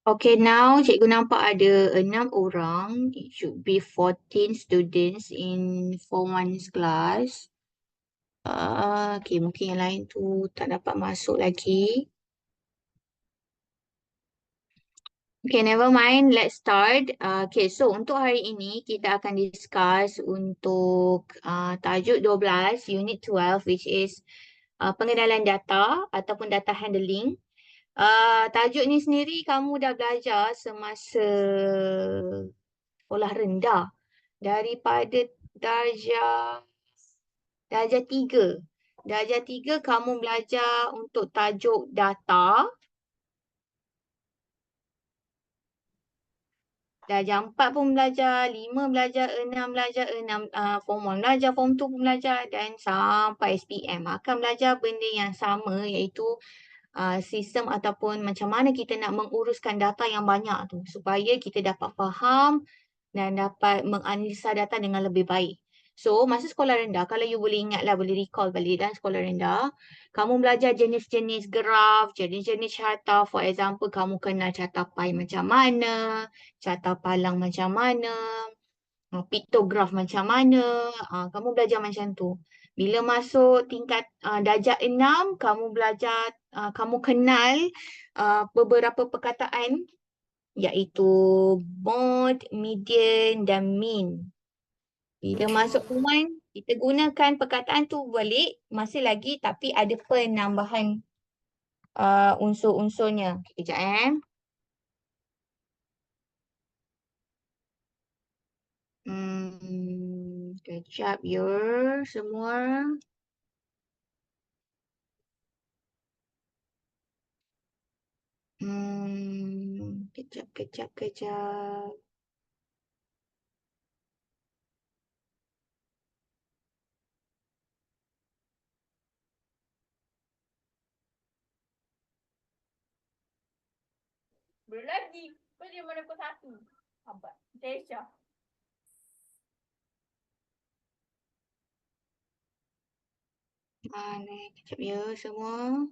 Okay, now cikgu nampak ada 6 orang. It should be 14 students in Form 1's class. Okay, mungkin yang lain tu tak dapat masuk lagi. Okay, never mind. Let's start. Okay, so untuk hari ini kita akan discuss untuk tajuk 12, Unit 12, which is pengenalan data ataupun data handling. Tajuk ni sendiri kamu dah belajar semasa sekolah rendah daripada darjah darjah 3. Darjah 3 kamu belajar untuk tajuk data. Darjah 4 pun belajar, 5 belajar, 6 belajar, Form 1 belajar, Form 2 pun belajar dan sampai SPM akan belajar benda yang sama iaitu sistem ataupun macam mana kita nak menguruskan data yang banyak tu supaya kita dapat faham dan dapat menganalisa data dengan lebih baik. So, masa sekolah rendah, kalau you boleh ingat lah, boleh recall balik dan sekolah rendah, kamu belajar jenis-jenis graf, jenis-jenis carta. For example, kamu kenal carta pie macam mana, carta palang macam mana, piktograf macam mana. Kamu belajar macam tu. Bila masuk tingkat darjah 6, kamu belajar, kamu kenal beberapa perkataan iaitu mode, median dan mean. Bila masuk Form 1, kita gunakan perkataan tu balik masih lagi tapi ada penambahan unsur-unsurnya. Kejap kejap ya semua. Kejap. Belum lagi. Kau dia mana pukul 1. Abad. Kesha. Ni kejap ya semua.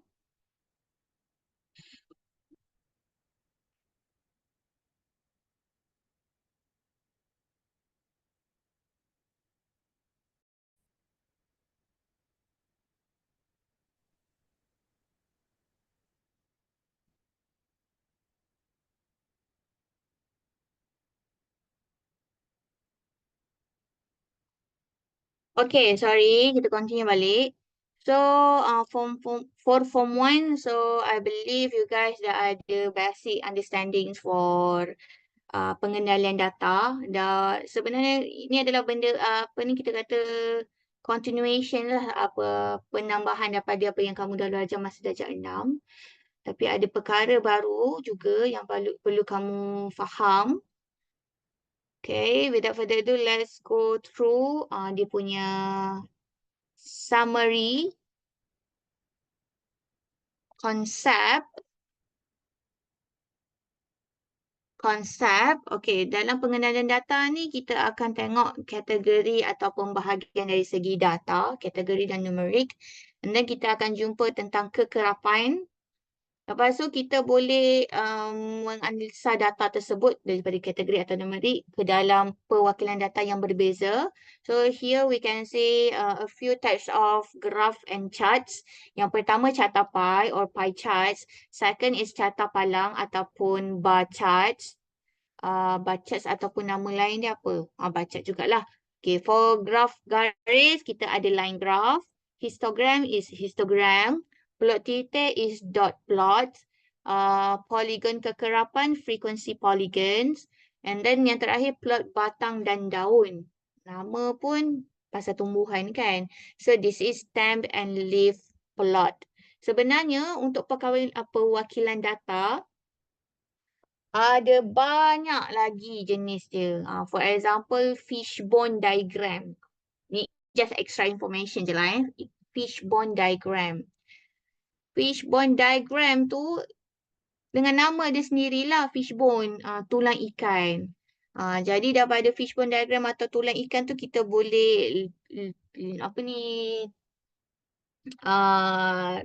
Okay, sorry. Kita continue balik. So, for Form 1, so I believe you guys dah ada basic understandings for pengendalian data. Sebenarnya ini adalah benda apa ni kita kata continuation lah, apa penambahan daripada apa yang kamu dah belajar masa darjah 6. Tapi ada perkara baru juga yang perlu kamu faham. Okay, without further ado, let's go through dia punya summary, konsep. Okay, dalam pengenalan data ni kita akan tengok kategori ataupun bahagian dari segi data, kategori dan numerik. And then kita akan jumpa tentang kekerapan. Lepas tu kita boleh menganalisa data tersebut daripada kategori atau numerik ke dalam perwakilan data yang berbeza. So here we can see a few types of graph and charts. Yang pertama carta pie or pie charts. Second is carta palang ataupun bar charts. Bar charts ataupun nama lain dia apa? Bar chart jugalah. Okay, for graph garis kita ada line graph. Histogram is histogram. Plot titik is dot plot. Polygon kekerapan, frequency polygons. And then yang terakhir plot batang dan daun. Nama pun pasal tumbuhan kan. So this is stem and leaf plot. Sebenarnya untuk perwakilan data, ada banyak lagi jenis dia. For example, fishbone diagram. Ni just extra information je lah Fishbone diagram. Fishbone diagram tu dengan nama dia sendirilah fishbone, tulang ikan. Jadi daripada fishbone diagram atau tulang ikan tu kita boleh apa ni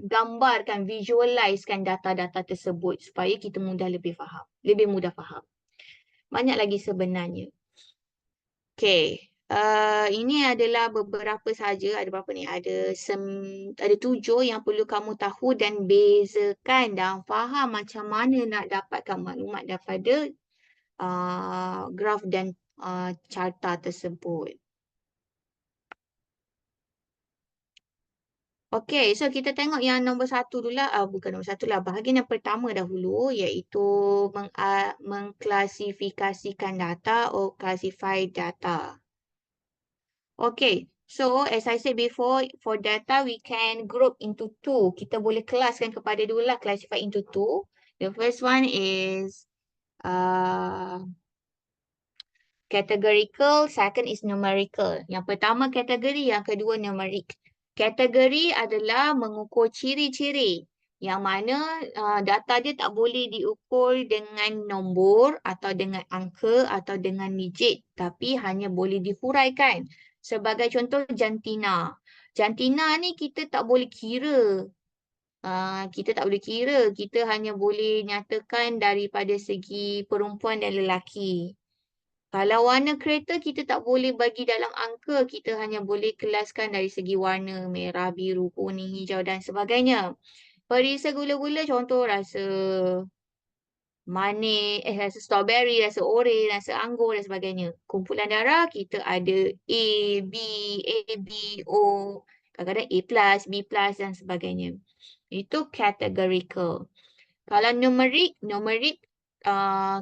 gambarkan, visualizekan data-data tersebut supaya kita lebih faham, lebih mudah faham. Banyak lagi sebenarnya. Okay. Ini adalah beberapa saja. Ada berapa ni? Ada 7 yang perlu kamu tahu dan bezakan dan faham macam mana nak dapatkan maklumat daripada graf dan carta tersebut. Okay, so kita tengok yang nombor 1 dulu lah. Bukan nombor 1 lah. Bahagian yang pertama dahulu iaitu mengklasifikasikan data or classify data. Okay, so as I said before, for data we can group into 2. Kita boleh kelaskan kepada dua lah, classify into 2. The first one is categorical, second is numerical. Yang pertama kategori, yang kedua numerik. Kategori adalah mengukur ciri-ciri yang mana data dia tak boleh diukur dengan nombor atau dengan angka atau dengan digit, tapi hanya boleh dihuraikan. Sebagai contoh jantina. Jantina ni kita tak boleh kira. Kita tak boleh kira. Kita hanya boleh nyatakan daripada segi perempuan dan lelaki. Kalau warna kereta kita tak boleh bagi dalam angka, kita hanya boleh kelaskan dari segi warna merah, biru, kuning, hijau dan sebagainya. Perisa gula-gula contoh rasa manis, rasa strawberry, rasa oren, rasa anggur dan sebagainya. Kumpulan darah kita ada A, B, AB, O, kadang-kadang A plus, B plus dan sebagainya. Itu categorical. Kalau numerik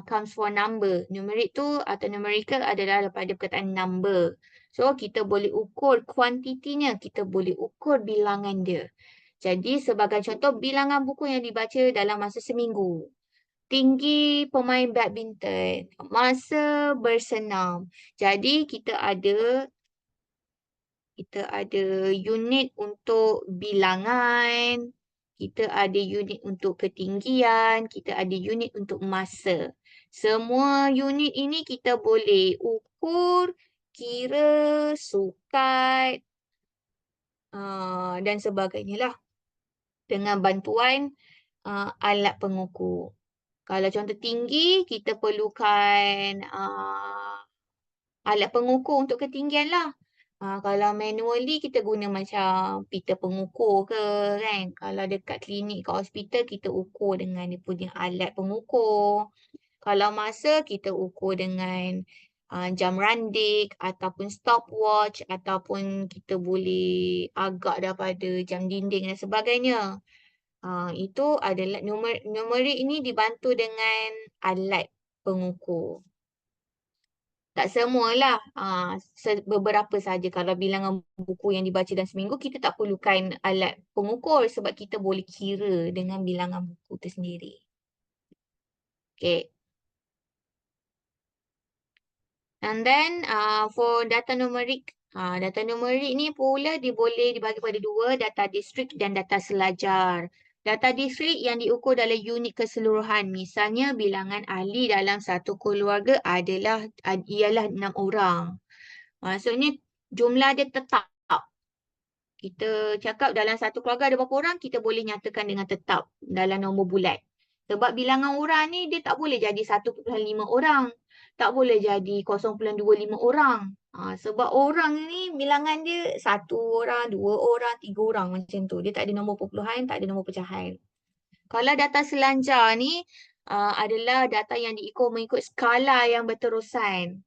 comes for number. Numerik tu atau numerical adalah daripada perkataan number. So, kita boleh ukur kuantitinya. Kita boleh ukur bilangan dia. Jadi, sebagai contoh, bilangan buku yang dibaca dalam masa seminggu. Tinggi pemain badminton. Masa bersenam. Jadi, kita ada unit untuk bilangan, kita ada unit untuk ketinggian, kita ada unit untuk masa. Semua unit ini kita boleh ukur, kira, sukat dan sebagainya lah dengan bantuan alat pengukur. Kalau contoh tinggi, kita perlukan alat pengukur untuk ketinggian lah. Kalau manually kita guna macam pita pengukur ke kan. Kalau dekat klinik kat hospital kita ukur dengan dia punya alat pengukur. Kalau masa kita ukur dengan jam randik ataupun stopwatch ataupun kita boleh agak daripada jam dinding dan sebagainya. Itu adalah numerik ini dibantu dengan alat pengukur. Tak semualah. Beberapa saja. Kalau bilangan buku yang dibaca dalam seminggu, kita tak perlukan alat pengukur sebab kita boleh kira dengan bilangan buku itu sendiri. Okay. And then for data numerik. Data numerik ni pula boleh dibagi pada dua, data distrik dan data selajar. Data distrik yang diukur dalam unit keseluruhan. Misalnya bilangan ahli dalam satu keluarga ialah 6 orang. Maksudnya jumlah dia tetap. Kita cakap dalam satu keluarga ada berapa orang, kita boleh nyatakan dengan tetap dalam nombor bulat. Sebab bilangan orang ni dia tak boleh jadi 1.5 orang. Tak boleh jadi 0.25 orang. Sebab orang ni bilangan dia 1 orang, 2 orang, 3 orang macam tu. Dia tak ada nombor perpuluhan, tak ada nombor pecahan. Kalau data selanjar ni adalah data yang mengikut skala yang berterusan.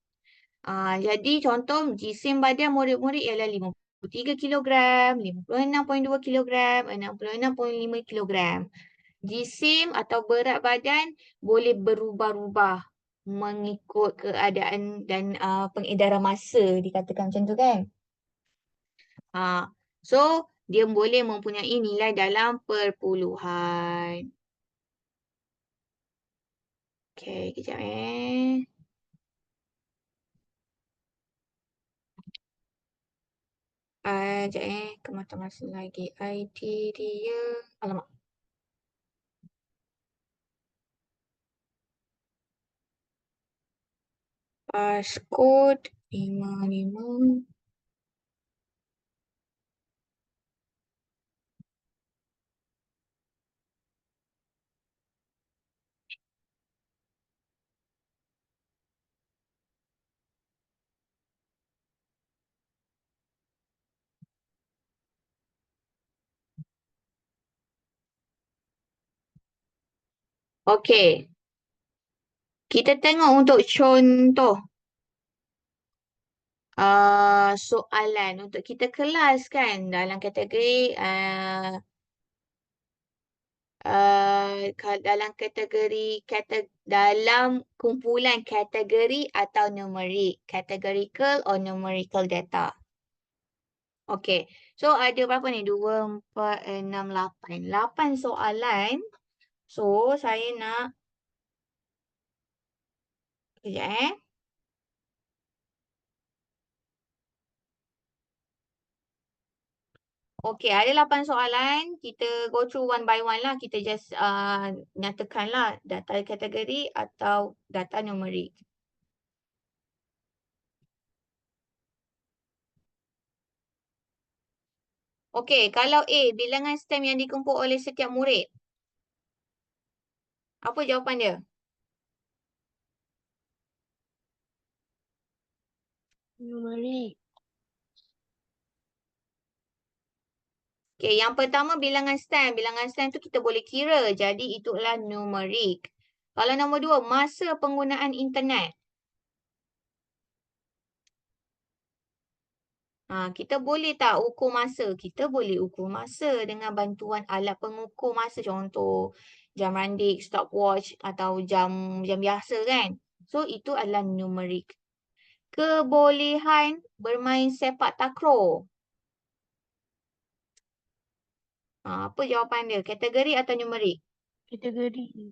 Jadi contoh jisim badan murid-murid ialah 53 kilogram, 56.2 kilogram, 66.5 kilogram. Jisim atau berat badan boleh berubah-ubah mengikut keadaan dan pengedaran masa, dikatakan macam tu kan. So, dia boleh mempunyai nilai dalam perpuluhan. Okay, kejap sekejap ke masa lagi. ID dia, alamak. Passcode 55. Okey. Kita tengok untuk contoh soalan untuk kita kelas kan dalam kategori dalam kategori dalam kumpulan kategori atau numerik, categorical or numerical data. Okey. So ada berapa ni? 2, 4, 6, 8. 8 soalan. So saya nak kejap Okey, ada 8 soalan. Kita go through one by one lah. Kita just nyatakan lah data kategori atau data numerik. Okey, kalau A, bilangan stem yang dikumpul oleh setiap murid. Apa jawapan dia? Numerik. Okey, yang pertama bilangan stem. Bilangan stem tu kita boleh kira. Jadi itulah numerik. Kalau nombor 2, masa penggunaan internet. Kita boleh tak ukur masa? Kita boleh ukur masa dengan bantuan alat pengukur masa. Contoh jam randik, stopwatch atau jam biasa kan. So itu adalah numerik. Kebolehan bermain sepak takraw. Apa jawapan dia? Kategori atau numerik? Kategori.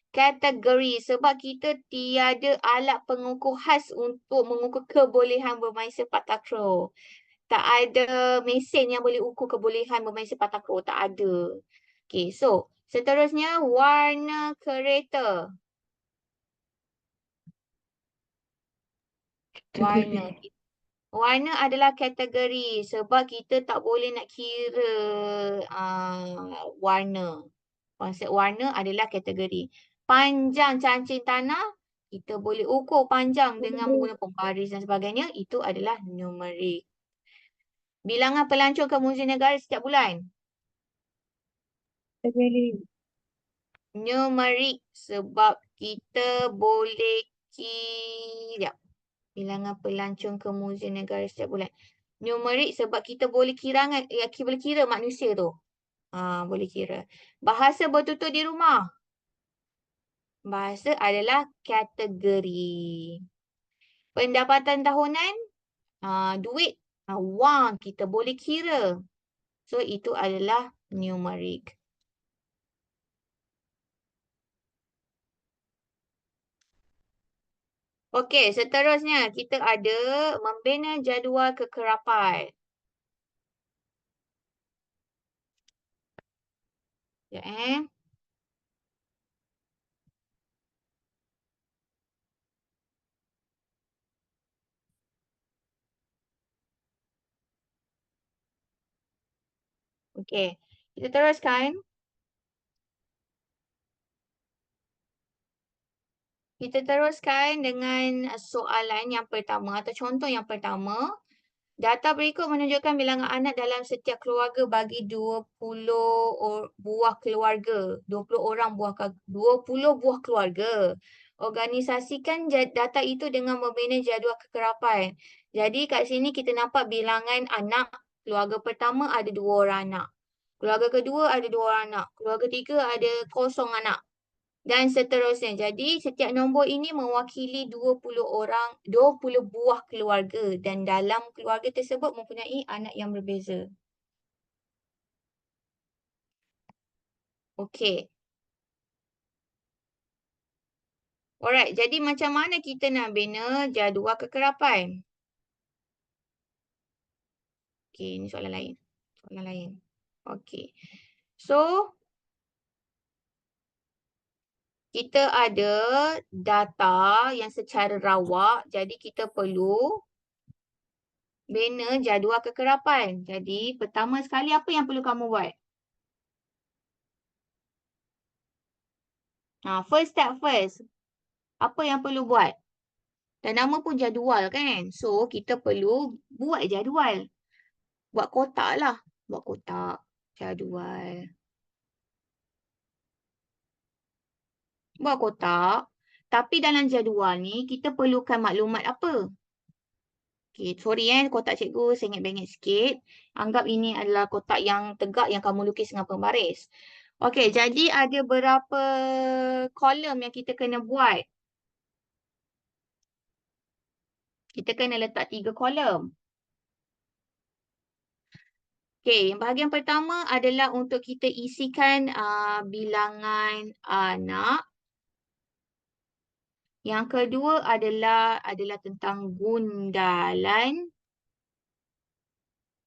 Kategori sebab kita tiada alat pengukur khas untuk mengukur kebolehan bermain sepak takraw. Tak ada mesin yang boleh ukur kebolehan bermain sepak takraw. Tak ada. Okay, so seterusnya warna kereta. Warna. Kategori. Warna adalah kategori sebab kita tak boleh nak kira warna. Konsep warna adalah kategori. Panjang cancing tanah, kita boleh ukur panjang dengan menggunakan pembaris dan sebagainya. Itu adalah numerik. Bilangan pelancong ke Muzium Negara setiap bulan. Kategori. Numerik sebab kita boleh kira. Bilangan pelancong ke Muzium Negara setiap bulan. Numerik sebab kita boleh boleh kira manusia tu. Boleh kira. Bahasa bertutur di rumah. Bahasa adalah kategori. Pendapatan tahunan, duit, wang kita boleh kira. So itu adalah numerik. Okey, seterusnya kita ada membina jadual kekerapan. Sekejap Okey, kita teruskan. Kita teruskan dengan soalan yang pertama atau contoh yang pertama. Data berikut menunjukkan bilangan anak dalam setiap keluarga bagi 20 buah keluarga. 20 buah keluarga. Organisasikan data itu dengan membina jadual kekerapan. Jadi kat sini kita nampak bilangan anak. Keluarga pertama ada 2 orang anak. Keluarga kedua ada 2 orang anak. Keluarga ketiga ada 0 anak. Dan seterusnya. Jadi setiap nombor ini mewakili 20 buah keluarga dan dalam keluarga tersebut mempunyai anak yang berbeza. Okey. Alright, jadi macam mana kita nak bina jadual kekerapan? Okey, ini soalan lain. Soalan lain. Okey. So, kita ada data yang secara rawak. Jadi kita perlu bina jadual kekerapan. Jadi pertama sekali apa yang perlu kamu buat? First step first. Apa yang perlu buat? Dan nama pun jadual kan? So kita perlu buat jadual. Buat kotak lah. Buat kotak jadual. Buat kotak. Tapi dalam jadual ni, kita perlukan maklumat apa? Okay, sorry kotak cikgu sengit-bengit sikit. Anggap ini adalah kotak yang tegak yang kamu lukis dengan pembaris. Okey, jadi ada berapa kolom yang kita kena buat? Kita kena letak 3 kolom. Okey, yang bahagian pertama adalah untuk kita isikan bilangan anak. Yang kedua adalah tentang gundalan.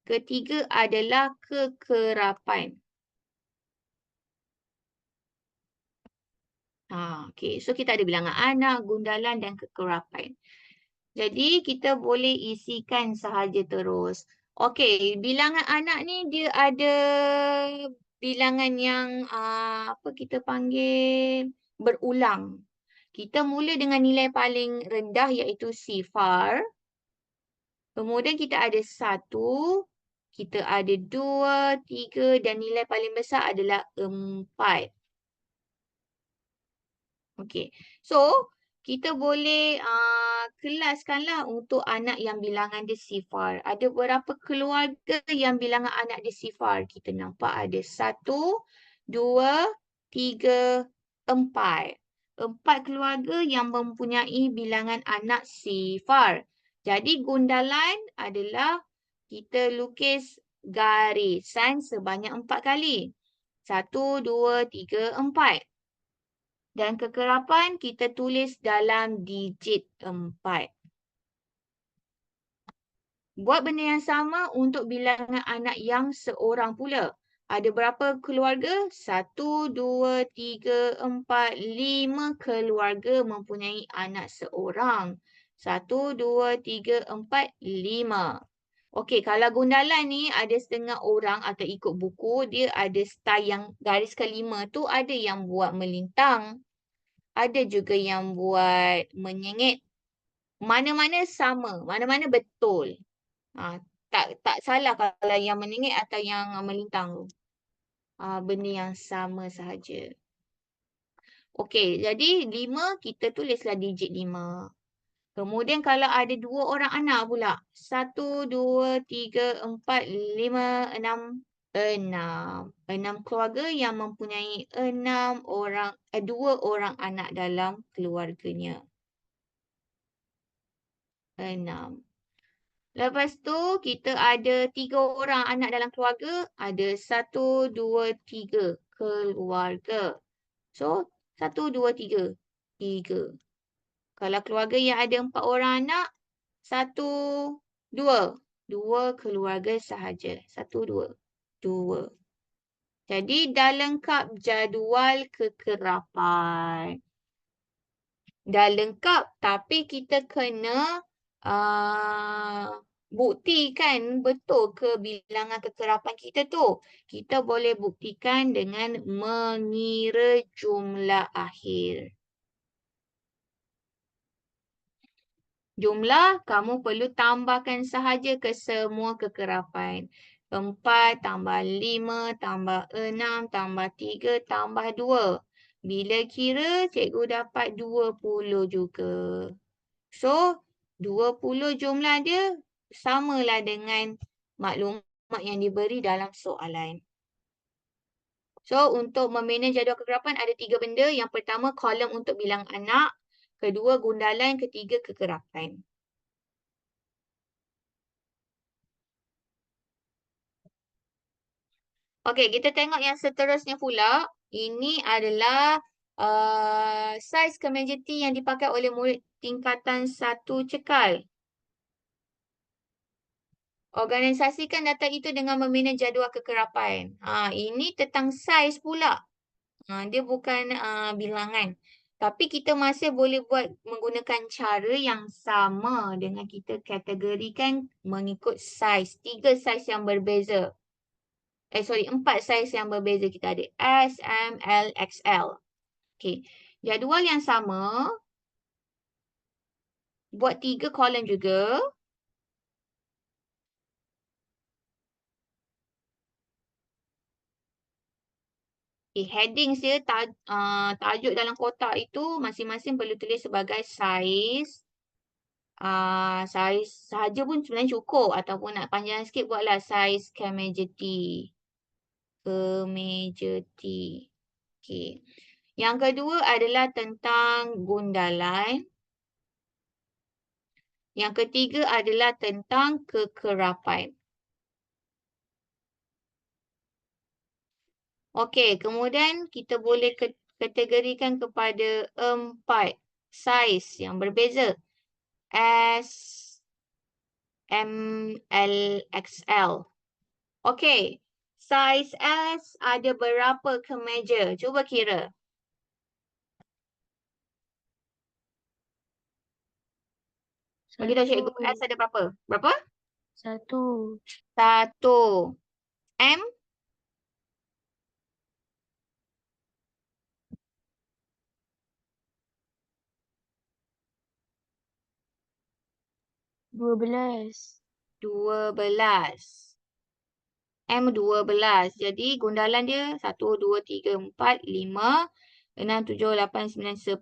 Ketiga adalah kekerapan. Okey, so kita ada bilangan anak, gundalan dan kekerapan. Jadi kita boleh isikan sahaja terus. Okey, bilangan anak ni dia ada bilangan yang apa kita panggil berulang. Kita mula dengan nilai paling rendah iaitu sifar. Kemudian kita ada 1, kita ada 2, 3 dan nilai paling besar adalah 4. Okey. So, kita boleh kelaskanlah untuk anak yang bilangan dia sifar. Ada berapa keluarga yang bilangan anak dia sifar? Kita nampak ada 1, 2, 3, 4. 4 keluarga yang mempunyai bilangan anak sifar. Jadi gundalan adalah kita lukis garisan sebanyak 4 kali. 1, 2, 3, 4. Dan kekerapan kita tulis dalam digit 4. Buat benda yang sama untuk bilangan anak yang seorang pula. Ada berapa keluarga? 1, 2, 3, 4, 5 keluarga mempunyai anak seorang. 1, 2, 3, 4, 5. Okey, kalau gundalan ni ada setengah orang atau ikut buku, dia ada style yang garis kelima tu ada yang buat melintang. Ada juga yang buat menyengit. Mana-mana sama, mana-mana betul. Tak salah kalau yang menyengit atau yang melintang tu. Benda yang sama sahaja. Okey, jadi 5 kita tulislah digit 5. Kemudian kalau ada 2 orang anak pula. 1, 2, 3, 4, 5, 6. 6 keluarga yang mempunyai 2 orang anak dalam keluarganya. 6. Lepas tu kita ada 3 orang anak dalam keluarga. Ada 1, 2, 3 keluarga. So 1, 2, 3. 3. Kalau keluarga yang ada 4 orang anak. 1, 2. 2 keluarga sahaja. 1, 2. 2. Jadi dah lengkap jadual kekerapan. Dah lengkap tapi kita kena buktikan betul ke bilangan kekerapan kita tu. Kita boleh buktikan dengan mengira jumlah akhir. Jumlah kamu perlu tambahkan sahaja ke semua kekerapan. 4 tambah 5 tambah 6 tambah 3 tambah 2. Bila kira, cikgu dapat 20 juga. So, 20 jumlah dia samalah dengan maklumat yang diberi dalam soalan. So, untuk memanage jadual kekerapan ada 3 benda. Yang pertama, kolom untuk bilang anak. Kedua, gundalan. Ketiga, kekerapan. Okey, kita tengok yang seterusnya pula. Ini adalah saiz kemeja T yang dipakai oleh murid tingkatan 1 cekal. Organisasikan data itu dengan memanage jadual kekerapan. Ini tentang saiz pula. Dia bukan bilangan. Tapi kita masih boleh buat menggunakan cara yang sama dengan kita kategorikan mengikut saiz. 3 saiz yang berbeza. 4 saiz yang berbeza. Kita ada S, M, L, XL. Okey. Jadual yang sama. Buat 3 kolom juga. Headings dia, tajuk dalam kotak itu masing-masing perlu tulis sebagai saiz. Saiz sahaja pun sebenarnya cukup. Ataupun nak panjang sikit buatlah saiz Kemejeti. Okay. Yang kedua adalah tentang gundalan. Yang ketiga adalah tentang kekerapan. Okey, kemudian kita boleh kategorikan kepada 4 saiz yang berbeza. S, M, L, XL. Okey, saiz S ada berapa kemeja? Cuba kira. Bagi tahu cikgu, S ada berapa? Berapa? 1. 1. M? 12. 12. M 12. Jadi gundalan dia 1, 2, 3, 4, 5, 6, 7, 8, 9, 10,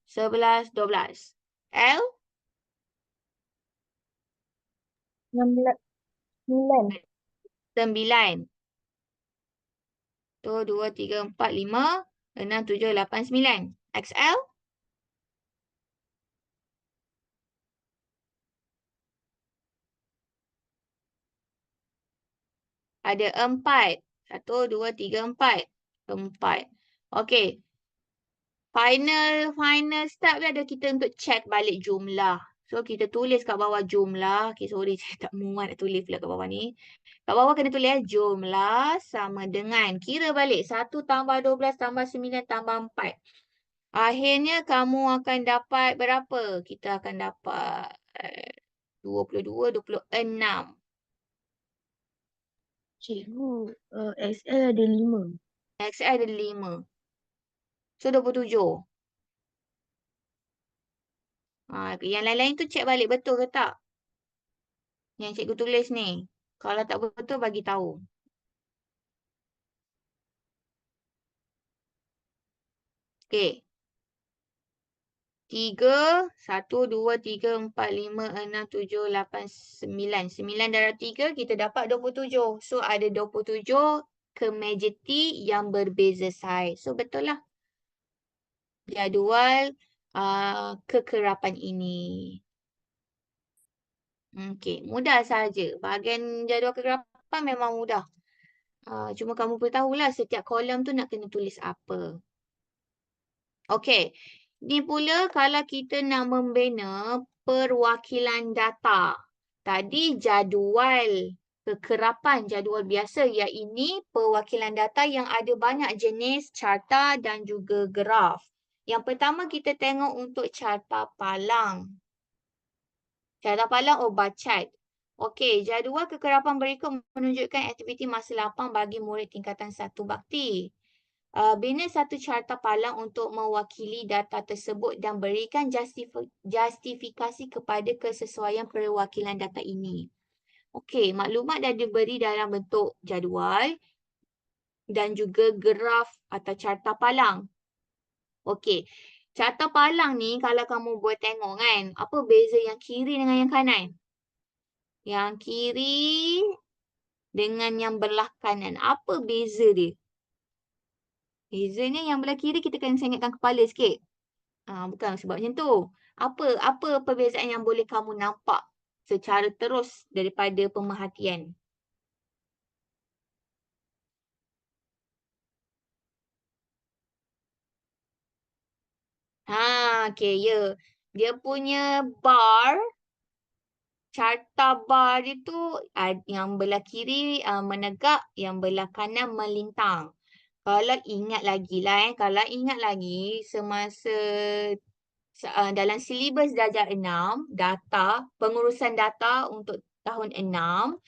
11, 12. L? 9. 9. 1, 2, 3, 4, 5, 6, 7, 8, 9. XL? Ada 4. 1, 2, 3, 4. 4. Okey. Final step dia ada kita untuk check balik jumlah. So, kita tulis kat bawah jumlah. Okay, sorry saya tak muat nak tulis pula kat bawah ni. Kat bawah kena tulis jumlah sama dengan. Kira balik. 1 tambah 12 tambah 9 tambah 4. Akhirnya kamu akan dapat berapa? Kita akan dapat 22, 26. Cikgu, XL ada 5. XL ada 5. So, 27. Yang lain-lain tu check balik betul ke tak? Yang cikgu tulis ni. Kalau tak betul, bagi tahu. Okey. 3, 1, 2, 3, 4, 5, 6, 7, 8, 9. 9 darab 3, kita dapat 27. So, ada 27 kemejeti yang berbeza saiz. So, betul lah. Jadual kekerapan ini. Okey, mudah saja. Bahagian jadual kekerapan memang mudah. Cuma kamu perlu tahulah setiap kolom tu nak kena tulis apa. Okey. Ni pula kalau kita nak membina perwakilan data. Tadi jadual kekerapan, jadual biasa, iaitu perwakilan data yang ada banyak jenis carta dan juga graf. Yang pertama kita tengok untuk carta palang. Carta palang bar chart. Okey, jadual kekerapan berikut menunjukkan aktiviti masa lapang bagi murid tingkatan 1 bakti. Bina satu carta palang untuk mewakili data tersebut dan berikan justifikasi kepada kesesuaian perwakilan data ini. Okey, maklumat dah diberi dalam bentuk jadual dan juga graf atau carta palang. Okey, carta palang ni kalau kamu boleh tengok kan, apa beza yang kiri dengan yang kanan? Yang kiri dengan yang belah kanan, apa beza dia? Bezanya yang belah kiri kita kena sengitkan kepala sikit. Bukan sebab macam tu. Apa perbezaan yang boleh kamu nampak secara terus daripada pemerhatian? Okey, ya. Dia punya bar, carta bar dia tu yang belah kiri menegak, yang belah kanan melintang. Kalau ingat lagi lah kalau ingat lagi semasa dalam silibus darjah 6, pengurusan data untuk tahun 6,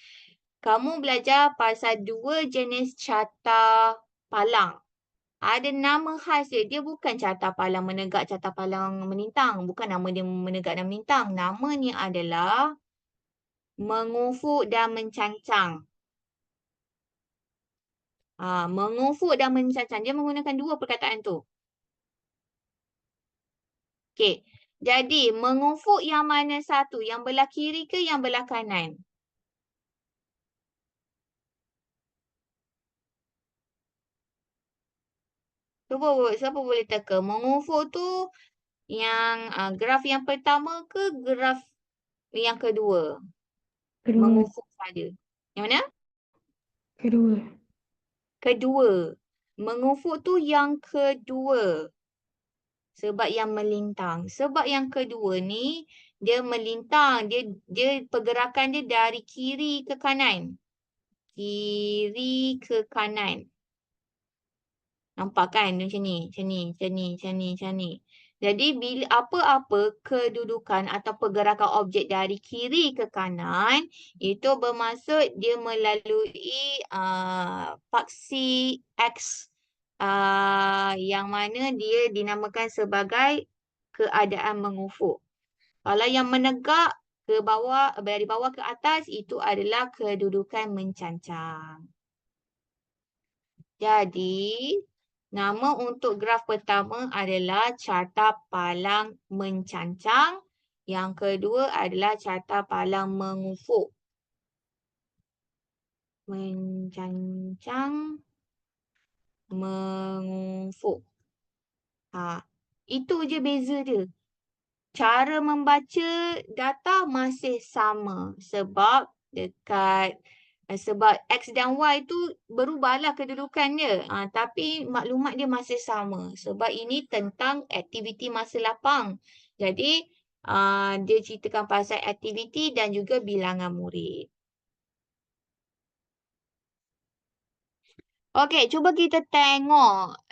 kamu belajar pasal 2 jenis carta palang. Ada nama khas dia. Dia bukan carta palang menegak, carta palang melintang. Bukan nama dia menegak dan melintang. Namanya adalah mengufuk dan mencancang. Mengufuk dan mencancang. Dia menggunakan dua perkataan tu. Okey. Jadi, mengufuk yang mana satu? Yang belah kiri ke yang belah kanan? Siapa boleh teka? Mengufuk tu yang graf yang pertama ke graf yang kedua? Kedua. Mengufuk saja. Yang mana? Kedua. Kedua. Mengufuk tu yang kedua. Sebab yang melintang. Sebab yang kedua ni, dia melintang. Dia pergerakan dia dari kiri ke kanan. Kiri ke kanan. Nampak kan macam ni, macam ni, macam ni, macam ni, macam ni. Jadi bila apa-apa kedudukan atau pergerakan objek dari kiri ke kanan, itu bermaksud dia melalui paksi X yang mana dia dinamakan sebagai keadaan mengufuk. Kalau yang menegak ke bawah, dari bawah ke atas, itu adalah kedudukan mencancang. Jadi, nama untuk graf pertama adalah carta palang mencancang. Yang kedua adalah carta palang mengufuk. Mencancang, mengufuk. Itu je beza dia. Cara membaca data masih sama sebab sebab X dan Y tu berubahlah kedudukan dia. Tapi maklumat dia masih sama sebab ini tentang aktiviti masa lapang. Jadi dia ceritakan pasal aktiviti dan juga bilangan murid. Okey, cuba kita tengok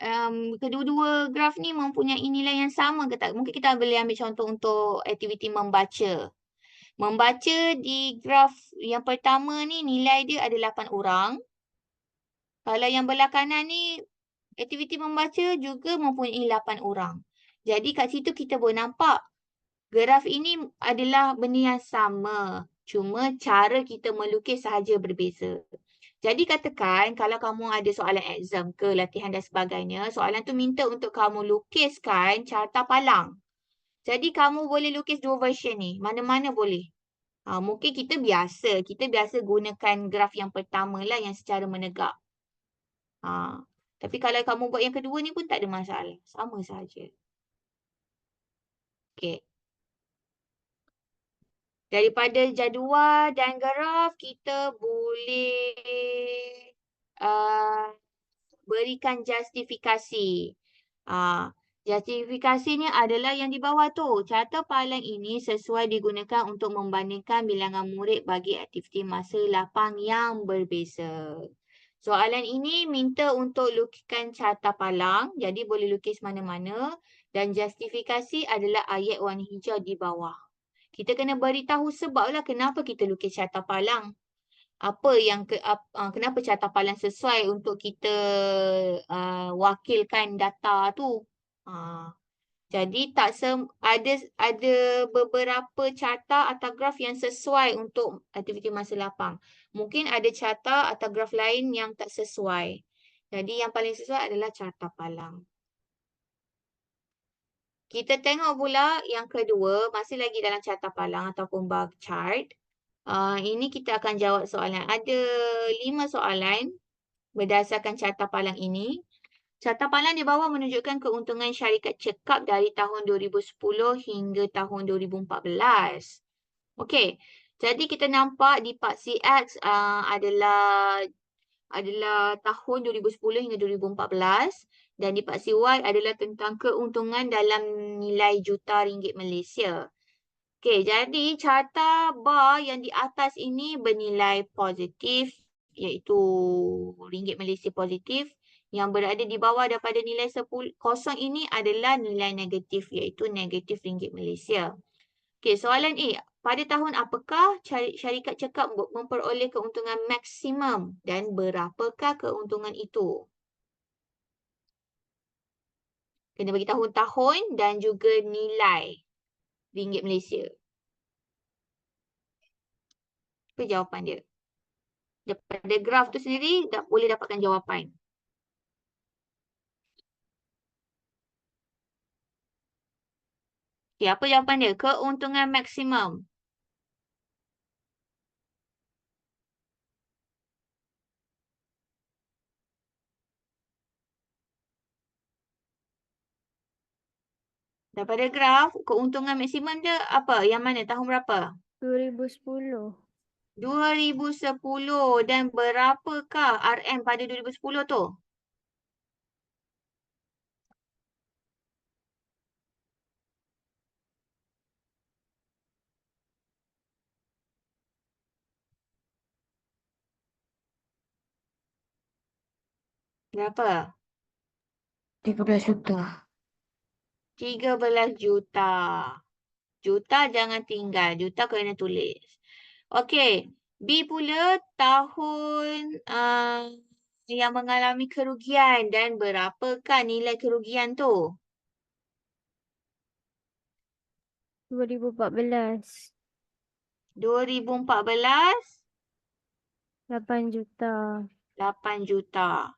kedua-dua graf ni mempunyai nilai yang sama ke tak? Mungkin kita boleh ambil contoh untuk aktiviti membaca. Membaca di graf yang pertama ni nilai dia ada 8 orang. Kalau yang belah kanan ni aktiviti membaca juga mempunyai 8 orang. Jadi kat situ kita boleh nampak graf ini adalah benda yang sama. Cuma cara kita melukis sahaja berbeza. Jadi katakan kalau kamu ada soalan exam ke latihan dan sebagainya, soalan tu minta untuk kamu lukiskan carta palang. Jadi kamu boleh lukis dua version ni. Mana-mana boleh. Mungkin kita biasa gunakan graf yang pertama lah yang secara menegak. Tapi kalau kamu buat yang kedua ni pun tak ada masalah. Sama saja. Okey. Daripada jadual dan graf, kita boleh berikan justifikasi. Justifikasinya adalah yang di bawah tu. Carta palang ini sesuai digunakan untuk membandingkan bilangan murid bagi aktiviti masa lapang yang berbeza. Soalan ini minta untuk lukiskan carta palang. Jadi boleh lukis mana-mana. Dan justifikasi adalah ayat warna hijau di bawah. Kita kena beritahu sebablah kenapa kita lukis carta palang. Kenapa carta palang sesuai untuk kita wakilkan data tu. Jadi ada beberapa carta atau graf yang sesuai untuk aktiviti masa lapang. Mungkin ada carta atau graf lain yang tak sesuai. Jadi yang paling sesuai adalah carta palang. Kita tengok pula yang kedua, masih lagi dalam carta palang ataupun bar chart. Ini kita akan jawab soalan. Ada 5 soalan berdasarkan carta palang ini. Carta palang di bawah menunjukkan keuntungan syarikat cekap dari tahun 2010 hingga tahun 2014. Okey, jadi kita nampak di paksi X adalah tahun 2010 hingga 2014 dan di paksi Y adalah tentang keuntungan dalam nilai juta ringgit Malaysia. Okey, jadi carta bar yang di atas ini bernilai positif iaitu ringgit Malaysia positif. Yang berada di bawah daripada nilai 10 kosong ini adalah nilai negatif iaitu negatif ringgit Malaysia. Okey, soalan A. Pada tahun apakah syarikat cekap memperoleh keuntungan maksimum dan berapakah keuntungan itu? Kena bagi tahun-tahun dan juga nilai ringgit Malaysia. Apa jawapan dia? Daripada graf tu sendiri boleh dapatkan jawapan. Okay, apa jawapan dia? Keuntungan maksimum. Daripada graf, keuntungan maksimum dia apa? Yang mana? Tahun berapa? 2010. 2010. Dan berapakah RM pada 2010 tu? Berapa? 13 juta. 13 juta. Juta jangan tinggal. Juta kena tulis. Okey. B pula tahun yang mengalami kerugian. Dan berapakah nilai kerugian tu? 2014. 2014, 8 juta. 8 juta.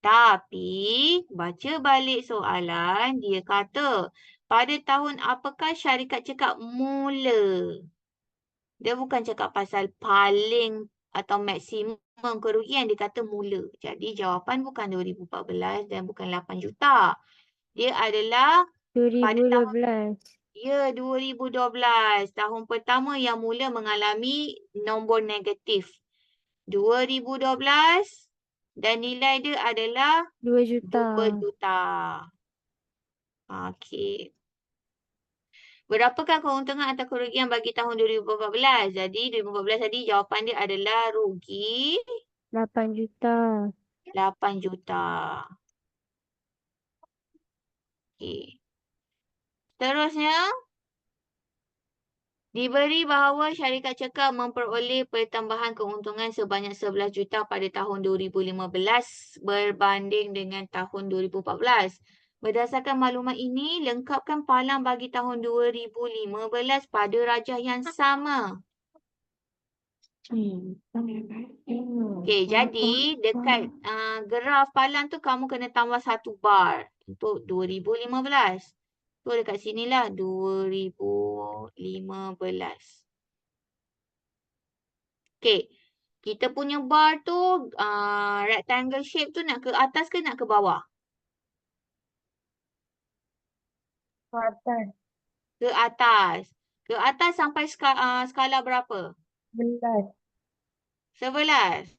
Tapi, baca balik soalan, dia kata, pada tahun apakah syarikat cakap mula? Dia bukan cakap pasal paling atau maksimum kerugian, dia kata mula. Jadi, jawapan bukan 2014 dan bukan 8 juta. Dia adalah pada tahun 2012. ya 2012. Tahun pertama yang mula mengalami nombor negatif. 2012 dan nilai dia adalah 2 juta. 2 juta. Okey. Berapakah keuntungan atau kerugian bagi tahun 2014? Jadi 2014 tadi jawapan dia adalah rugi 8 juta. 8 juta. Okey. Seterusnya, diberi bahawa syarikat cekal memperoleh pertambahan keuntungan sebanyak 11 juta pada tahun 2015 berbanding dengan tahun 2014. Berdasarkan maklumat ini, lengkapkan palang bagi tahun 2015 pada rajah yang sama. Okey, jadi dekat graf palang tu kamu kena tambah 1 bar untuk 2015. Tu dekat sinilah 2015. Okey. Kita punya bar tu rectangle shape tu nak ke atas ke nak ke bawah? Kuartal. Ke atas. Ke atas sampai skala berapa? 11. 11.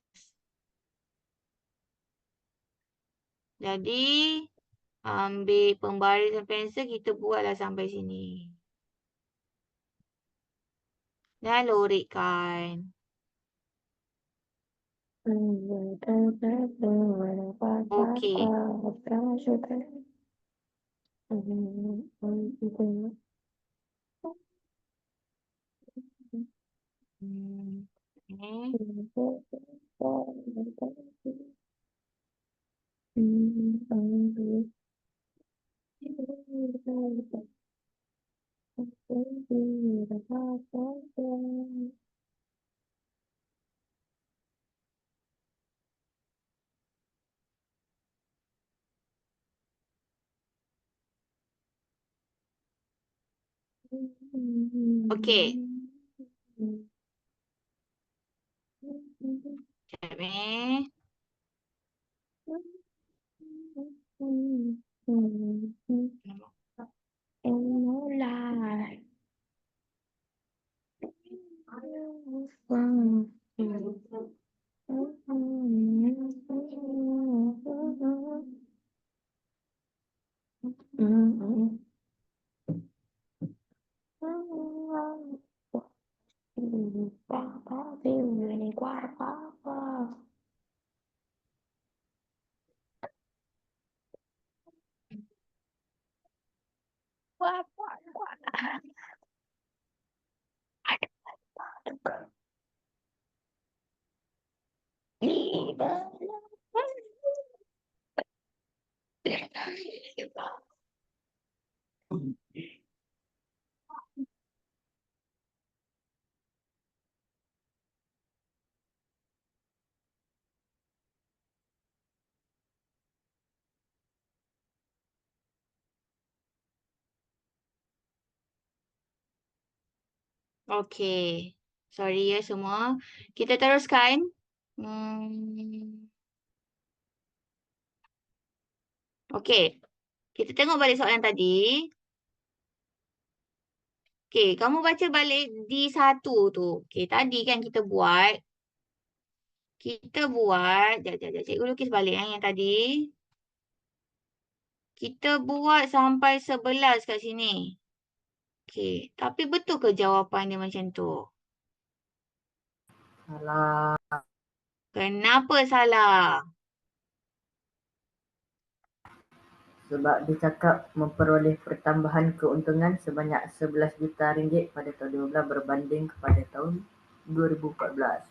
Jadi ambil pembaris dan pensel, kita buatlah sampai sini. Dan lorikkan. Okey. Okay. Okey. Sekejap eh. Okey. Sorry ya semua. Kita teruskan. Hmm. Okey. Kita tengok balik soalan tadi. Okey, kamu baca balik di satu tu. Okey, tadi kan kita buat, jap, cikgu lukis balik yang tadi. Kita buat sampai 11 kat sini. Okey, tapi betul ke jawapan dia macam tu? Salah. Kenapa salah? Sebab dia cakap memperoleh pertambahan keuntungan sebanyak 11 juta ringgit pada tahun 2012 berbanding kepada tahun 2014.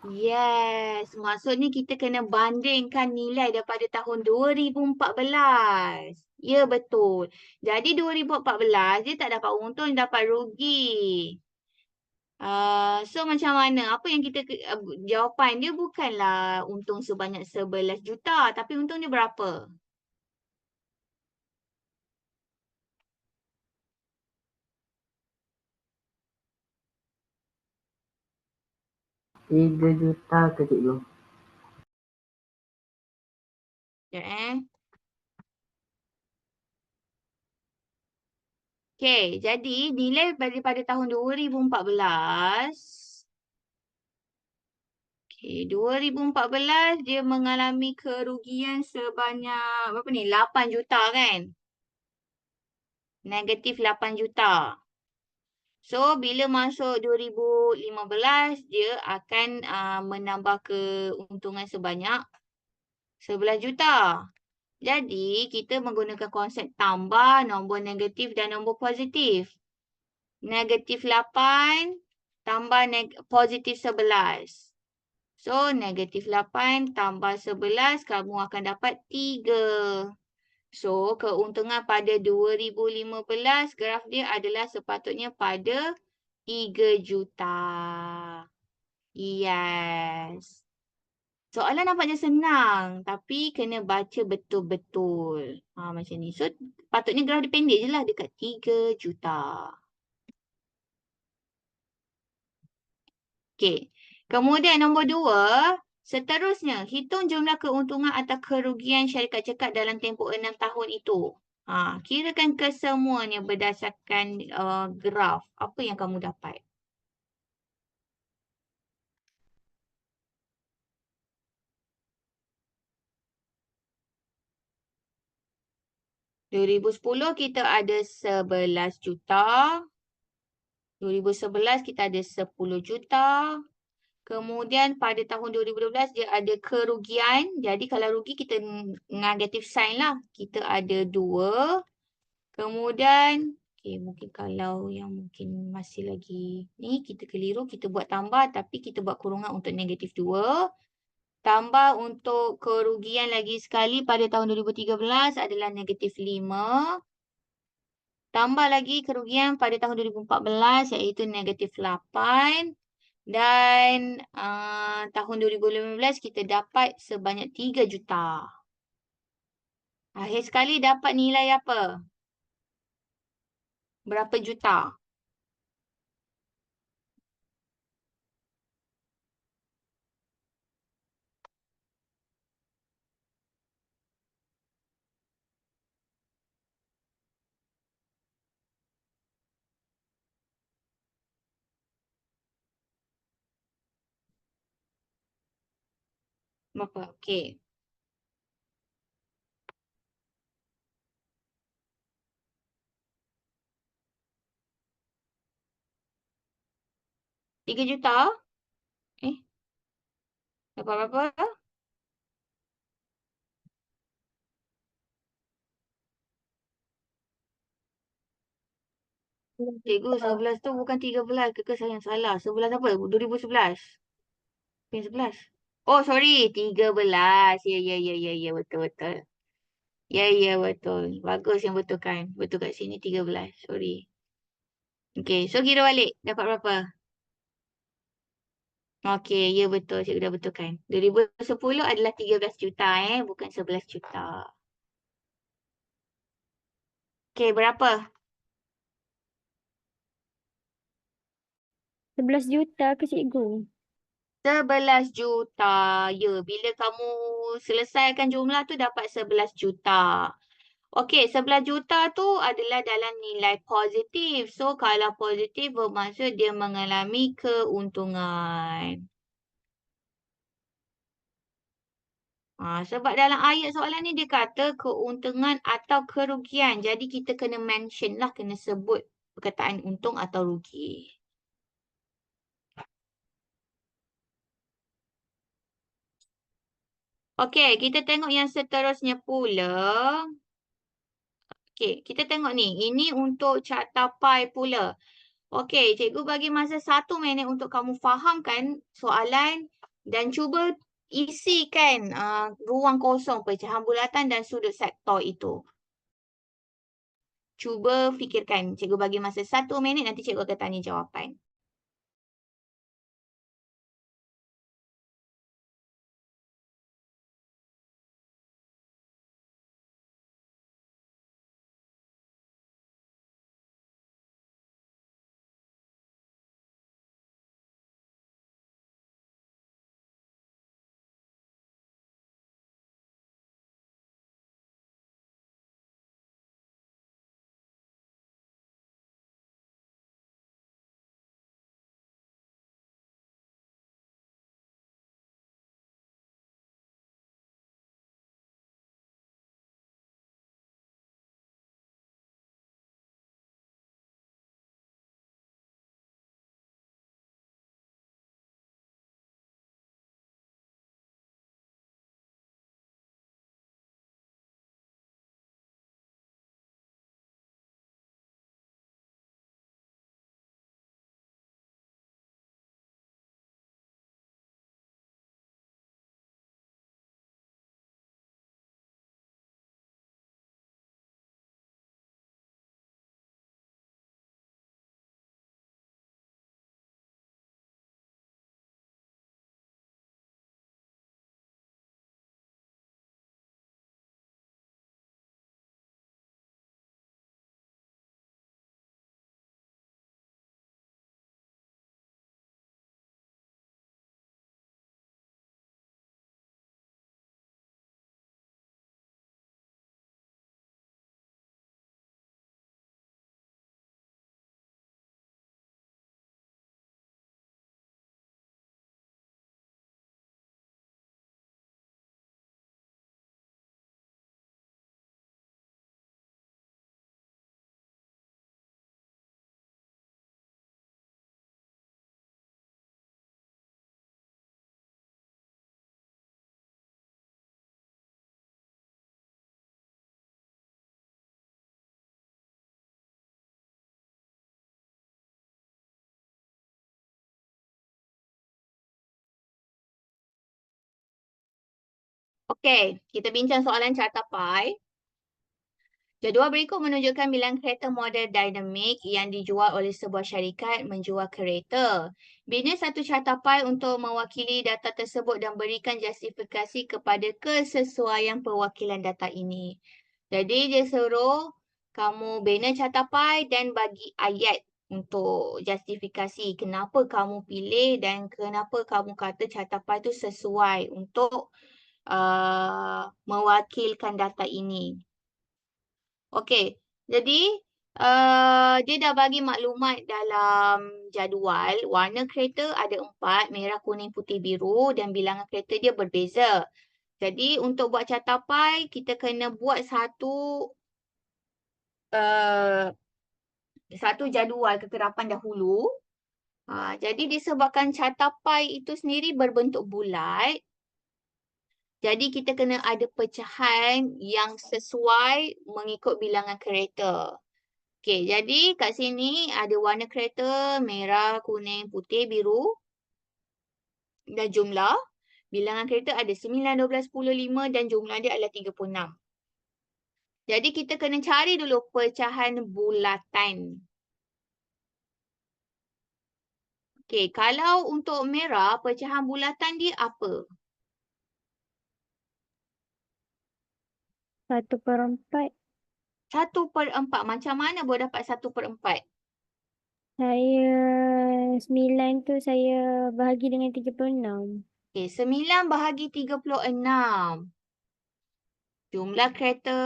Yes, maksudnya kita kena bandingkan nilai daripada tahun 2014. Ya, betul. Jadi 2014 dia tak dapat untung, dia dapat rugi. So macam mana? Apa yang jawapan dia bukanlah untung sebanyak 11 juta, tapi untung dia berapa? 3 juta ke cikgu? Sekejap. Okey, jadi nilai daripada tahun 2014. Okey, 2014 dia mengalami kerugian sebanyak berapa ni? 8 juta kan? Negatif 8 juta. So, bila masuk 2015, dia akan menambah keuntungan sebanyak 11 juta. Jadi, kita menggunakan konsep tambah, nombor negatif dan nombor positif. Negatif 8 tambah positif 11. So, negatif 8 tambah 11, kamu akan dapat 3. So, keuntungan pada 2015, graf dia adalah sepatutnya pada 3 juta. Yes. Soalan nampaknya senang, tapi kena baca betul-betul. Macam ni. So, patutnya graf dia pendek je lah dekat 3 juta. Okey. Kemudian nombor 2, seterusnya hitung jumlah keuntungan atau kerugian syarikat cekap dalam tempoh 6 tahun itu. Kirakan kesemuanya berdasarkan graf. Apa yang kamu dapat? 2010 kita ada 11 juta. 2011 kita ada 10 juta. Kemudian pada tahun 2012 dia ada kerugian. Jadi kalau rugi kita negative sign lah. Kita ada 2. Kemudian, mungkin kalau yang mungkin masih lagi ni kita keliru, kita buat tambah tapi kita buat kurungan untuk negatif 2. Tambah untuk kerugian lagi sekali pada tahun 2013 adalah negatif 5. Tambah lagi kerugian pada tahun 2014 iaitu negatif 8. Dan tahun 2015 kita dapat sebanyak 3 juta. Akhir sekali dapat nilai apa? Berapa juta? Berapa? Okey. Tiga juta? Dapat berapa? Cikgu, 11 tu bukan 13. Kakak saya yang salah. 11 apa? 2011. Bukan 11. Oh, sorry. 13. Ya, ya, ya, ya, ya. Betul, betul. Ya, ya, betul. Bagus yang betulkan. Betul kat sini 13. Sorry. Okey, so kira balik. Dapat berapa? Okey, ya betul. Cikgu dah betulkan. 2010 adalah 13 juta bukan 11 juta. Okey, berapa? 11 juta ke cikgu? 11 juta. Ya, bila kamu selesaikan jumlah tu dapat 11 juta. Okey, 11 juta tu adalah dalam nilai positif. So, kalau positif bermaksud dia mengalami keuntungan. Sebab dalam ayat soalan ni dia kata keuntungan atau kerugian. Jadi kita kena mention lah, kena sebut perkataan untung atau rugi. Okey, kita tengok yang seterusnya pula. Okey, kita tengok ni. Ini untuk catapai pula. Okey, cikgu bagi masa 1 minit untuk kamu fahamkan soalan dan cuba isikan ruang kosong pecahan bulatan dan sudut sektor itu. Cuba fikirkan. Cikgu bagi masa 1 minit, nanti cikgu akan tanya jawapan. Okey, kita bincang soalan catapai. Jadual berikut menunjukkan bilangan kereta model dinamik yang dijual oleh sebuah syarikat menjual kereta. Bina satu catapai untuk mewakili data tersebut dan berikan justifikasi kepada kesesuaian perwakilan data ini. Jadi dia suruh kamu bina catapai dan bagi ayat untuk justifikasi kenapa kamu pilih dan kenapa kamu kata catapai itu sesuai untuk mewakilkan data ini. Okey, jadi dia dah bagi maklumat dalam jadual. Warna kereta ada 4, merah, kuning, putih, biru dan bilangan kereta dia berbeza. Jadi untuk buat catapai, kita kena buat satu jadual kekerapan dahulu. Jadi disebabkan catapai itu sendiri berbentuk bulat, jadi kita kena ada pecahan yang sesuai mengikut bilangan kereta. Okey, jadi kat sini ada warna kereta merah, kuning, putih, biru dan jumlah. Bilangan kereta ada 9, 12, 10, 5 dan jumlah dia adalah 36. Jadi kita kena cari dulu pecahan bulatan. Okey, kalau untuk merah, pecahan bulatan dia apa? 1/4. 1/4. Macam mana boleh dapat 1/4? Saya 9 tu saya bahagi dengan 36. Okey, 9 bahagi 36. Jumlah kereta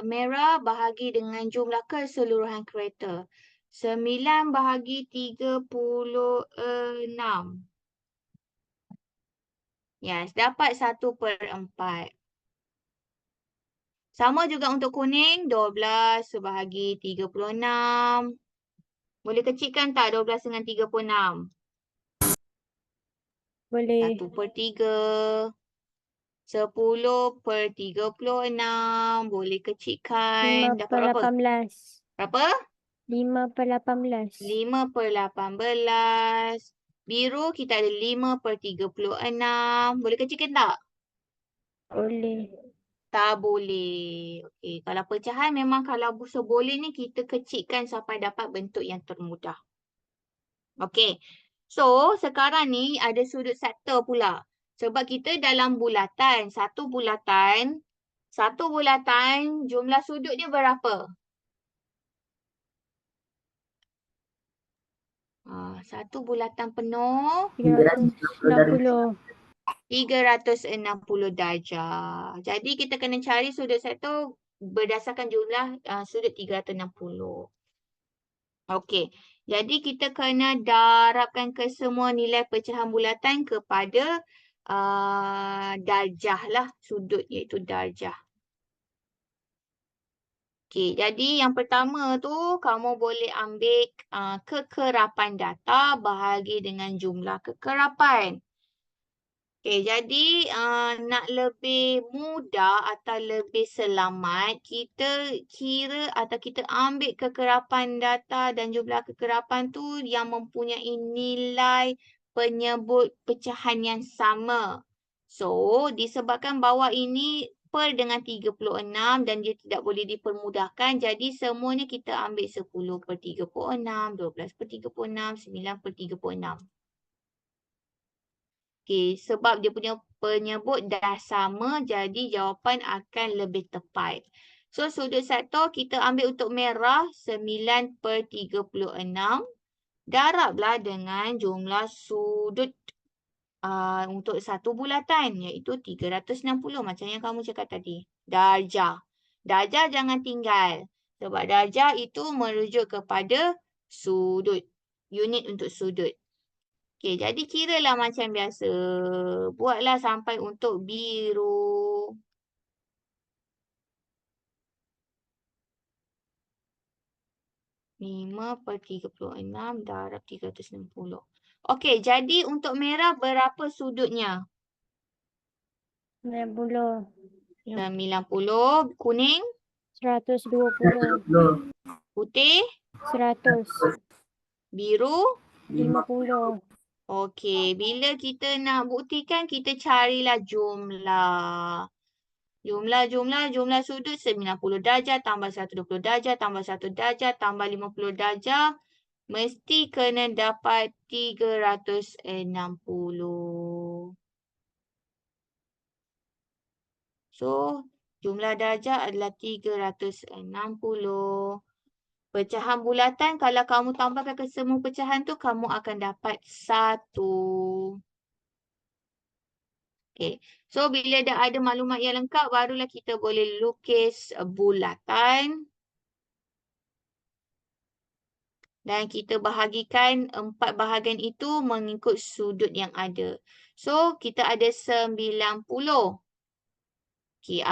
merah bahagi dengan jumlah keseluruhan kereta. 9 bahagi 36. Yes, dapat 1/4. Sama juga untuk kuning, 12 bahagi 36. Boleh kecilkan tak 12 dengan 36? Boleh 1/3. 10/36. Boleh kecilkan. Dapat berapa? 5/18. Berapa? 5/18. 5/18. Biru kita ada 5/36. Boleh kecilkan tak? Boleh. Tak boleh. Okey, kalau pecahan memang kalau seboleh ni kita kecilkan sampai dapat bentuk yang termudah. Okey. So, sekarang ni ada sudut sektor pula. Sebab kita dalam bulatan, satu bulatan jumlah sudut dia berapa? Satu bulatan penuh 360. 360 darjah. Jadi kita kena cari sudut sektor berdasarkan jumlah sudut 360. Okey. Jadi kita kena darabkan ke semua nilai pecahan bulatan kepada darjah lah sudut iaitu darjah. Okey, jadi yang pertama tu kamu boleh ambil kekerapan data bahagi dengan jumlah kekerapan. Okey, jadi nak lebih mudah atau lebih selamat, kita kira atau kita ambil kekerapan data dan jumlah kekerapan tu yang mempunyai nilai penyebut pecahan yang sama. So, disebabkan bawah ini per dengan 36 dan dia tidak boleh dipermudahkan, jadi semuanya kita ambil 10/36, 12/36, 9/36. Okey, sebab dia punya penyebut dah sama, jadi jawapan akan lebih tepat. So, sudut sektor kita ambil untuk merah 9/36. Darablah dengan jumlah sudut untuk satu bulatan iaitu 360 macam yang kamu cakap tadi. Darjah. Darjah jangan tinggal. Sebab darjah itu merujuk kepada sudut. Unit untuk sudut. Okey, jadi kiralah macam biasa. Buatlah sampai untuk biru. (5/36 darab 360). Okey, jadi untuk merah berapa sudutnya? 90. 90. Kuning? 120. 20. Putih? 100. Biru? 50. Okey, bila kita nak buktikan, kita carilah jumlah. Jumlah sudut 90 darjah tambah 120 darjah tambah 1 darjah tambah 50 darjah. Mesti kena dapat 360. So, jumlah darjah adalah 360. Pecahan bulatan kalau kamu tambahkan ke semua pecahan tu, kamu akan dapat 1. Okay. So, bila dah ada maklumat yang lengkap, barulah kita boleh lukis bulatan. Dan kita bahagikan 4 bahagian itu mengikut sudut yang ada. So, kita ada 90. Okey,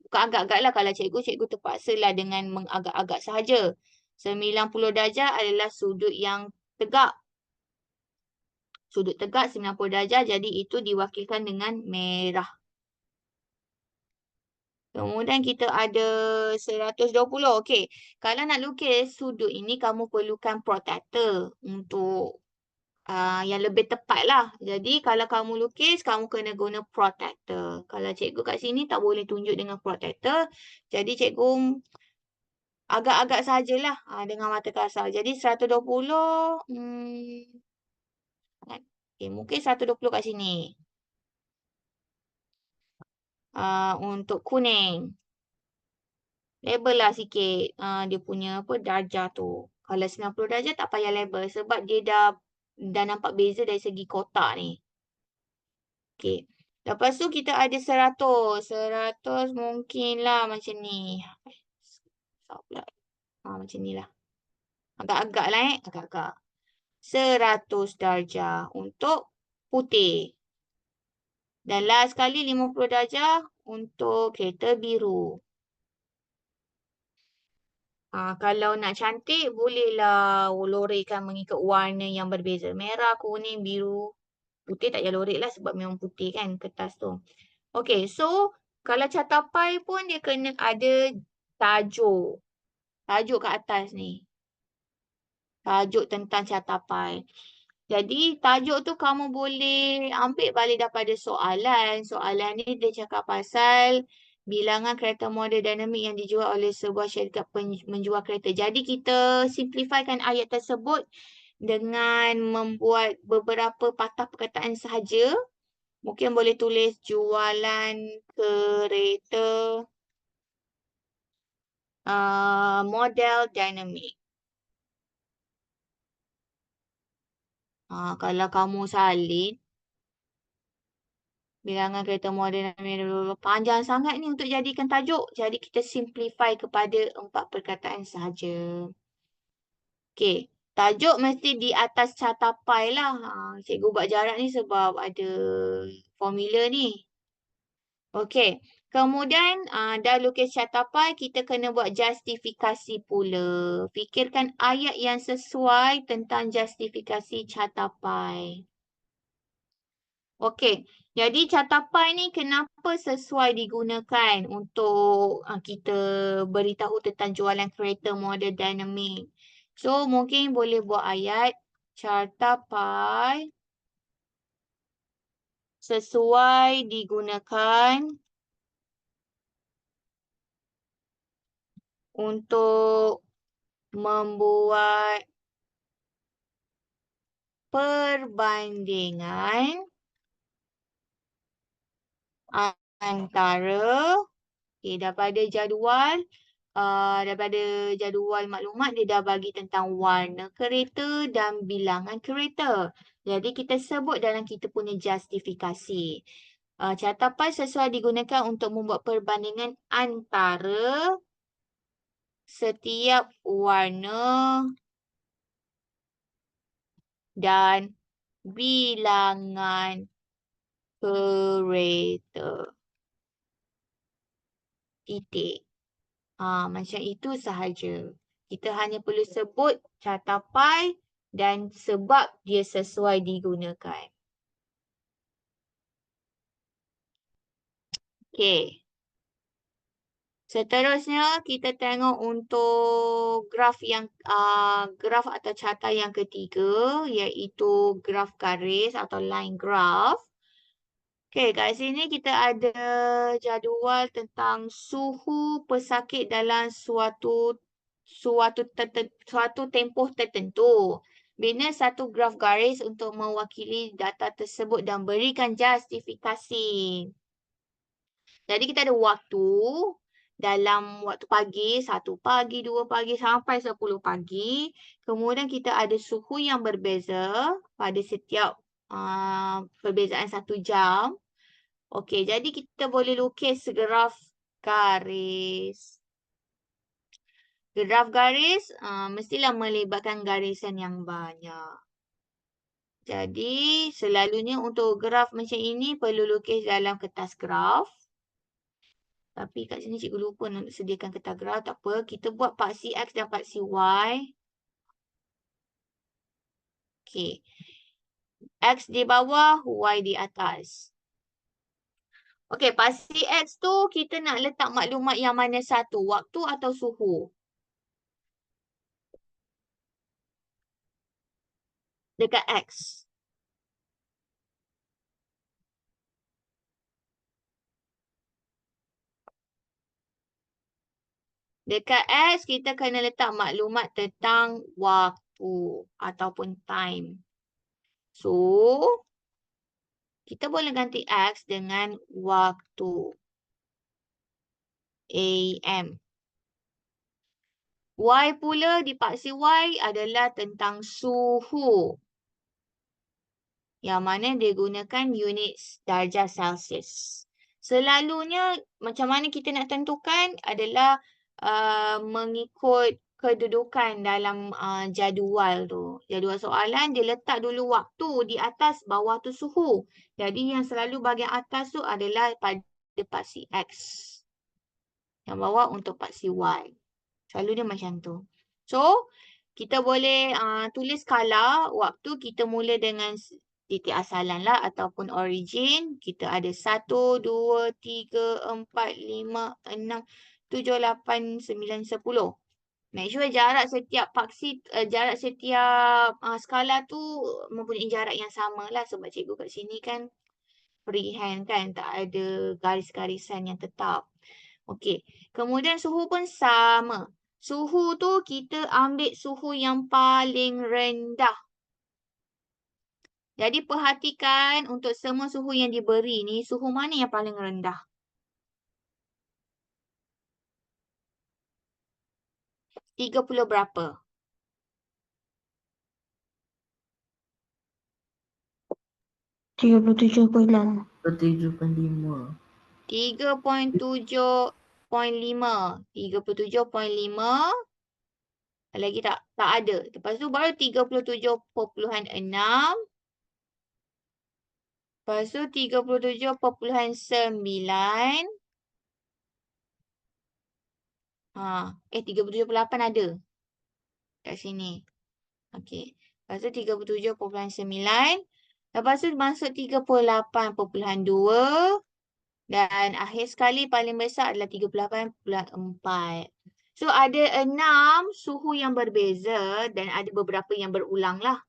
bukan agak-agak lah kalau cikgu terpaksalah dengan mengagak-agak sahaja. 90 darjah adalah sudut yang tegak. Sudut tegak 90 darjah, jadi itu diwakilkan dengan merah. Kemudian kita ada 120. Okey, kalau nak lukis sudut ini, kamu perlukan protractor untuk yang lebih tepat lah. Jadi kalau kamu lukis, kamu kena guna protractor. Kalau cikgu kat sini tak boleh tunjuk dengan protractor. Jadi cikgu agak-agak sajalah dengan mata kasar. Jadi 120. Okay, mungkin 120 kat sini. Untuk kuning. Label lah sikit dia punya darjah tu. Kalau 90 darjah tak payah label sebab dia dah nampak beza dari segi kotak ni. Okey. Lepas tu kita ada 100. 100 mungkinlah macam ni. Besar pula. Macam ni lah. Agak-agak lah agak-agak. 100 darjah untuk putih. Dan last sekali 50 darjah untuk kereta biru. Kalau nak cantik, bolehlah lorekkan mengikut warna yang berbeza. Merah, kuning, biru, putih tak payah lorek lah sebab memang putih kan kertas tu. Okay, so kalau catapai pun dia kena ada tajuk. Tajuk kat atas ni. Tajuk tentang catapai. Jadi tajuk tu kamu boleh ambil balik daripada soalan. Soalan ni dia cakap pasal bilangan kereta model dinamik yang dijual oleh sebuah syarikat menjual kereta. Jadi kita simplifikan ayat tersebut dengan membuat beberapa patah perkataan sahaja. Mungkin boleh tulis jualan kereta model dinamik. Kalau kamu salin, bilangan kereta model panjang sangat ni untuk jadikan tajuk. Jadi kita simplify kepada 4 perkataan sahaja. Okey. Tajuk mesti di atas catapai lah. Cikgu buat jarak ni sebab ada formula ni. Okey. Kemudian dah lukis catapai, kita kena buat justifikasi pula. Fikirkan ayat yang sesuai tentang justifikasi catapai. Okey, jadi catapai ni kenapa sesuai digunakan untuk kita beritahu tentang jualan kereta model dinamik. So, mungkin boleh buat ayat catapai sesuai digunakan untuk membuat perbandingan antara daripada jadual maklumat dia dah bagi tentang warna kereta dan bilangan kereta. Jadi kita sebut dalam kita punya justifikasi. Catapai sesuai digunakan untuk membuat perbandingan antara setiap warna dan bilangan kereta. Titik. Macam itu sahaja. Kita hanya perlu sebut catapai dan sebab dia sesuai digunakan. Okey. Seterusnya kita tengok untuk graf atau carta yang ketiga iaitu graf garis atau line graph. Okey, kat sini kita ada jadual tentang suhu pesakit dalam suatu tempoh tertentu. Bina satu graf garis untuk mewakili data tersebut dan berikan justifikasi. Jadi kita ada waktu dalam waktu pagi, 1 pagi, 2 pagi sampai 10 pagi. Kemudian kita ada suhu yang berbeza pada setiap perbezaan 1 jam. Okey, jadi kita boleh lukis graf garis. Graf garis mestilah melibatkan garisan yang banyak. Jadi, selalunya untuk graf macam ini perlu lukis dalam kertas graf. Tapi kat sini cikgu lupa nak sediakan kertas graf. Tak apa, kita buat paksi X dan paksi Y. Okey. X di bawah, Y di atas. Okey, paksi X tu kita nak letak maklumat yang mana satu, waktu atau suhu? Dekat X. Dekat X, kita kena letak maklumat tentang waktu ataupun time. So, kita boleh ganti X dengan waktu. AM. Y pula di paksi Y adalah tentang suhu. Yang mana dia gunakan unit darjah Celsius. Selalunya macam mana kita nak tentukan adalah mengikut kedudukan dalam jadual tu. Jadual soalan dia letak dulu waktu di atas, bawah tu suhu. Jadi yang selalu bahagian atas tu adalah pada paksi X. Yang bawah untuk paksi Y. Selalu dia macam tu. So, kita boleh tulis skala waktu. Kita mula dengan titik asalan lah ataupun origin. Kita ada 1, 2, 3, 4, 5, 6, 7, 8, 9, 10. Make sure jarak setiap paksi, jarak setiap skala tu mempunyai jarak yang sama lah. Sebab cikgu kat sini kan freehand kan. Tak ada garis-garisan yang tetap. Okey. Kemudian suhu pun sama. Suhu tu kita ambil suhu yang paling rendah. Jadi perhatikan untuk semua suhu yang diberi ni, suhu mana yang paling rendah? Tiga puluh berapa? 37.6. 7.5. 3.7.5. 37.5. Lagi tak? Tak ada. Lepas tu baru 37.6. Lepas tu 37.9. 37.8 ada. Kat sini. Okey. Lepas tu 37.9. Lepas tu masuk 38.2. Dan akhir sekali paling besar adalah 38.4. So ada 6 suhu yang berbeza dan ada beberapa yang berulang lah.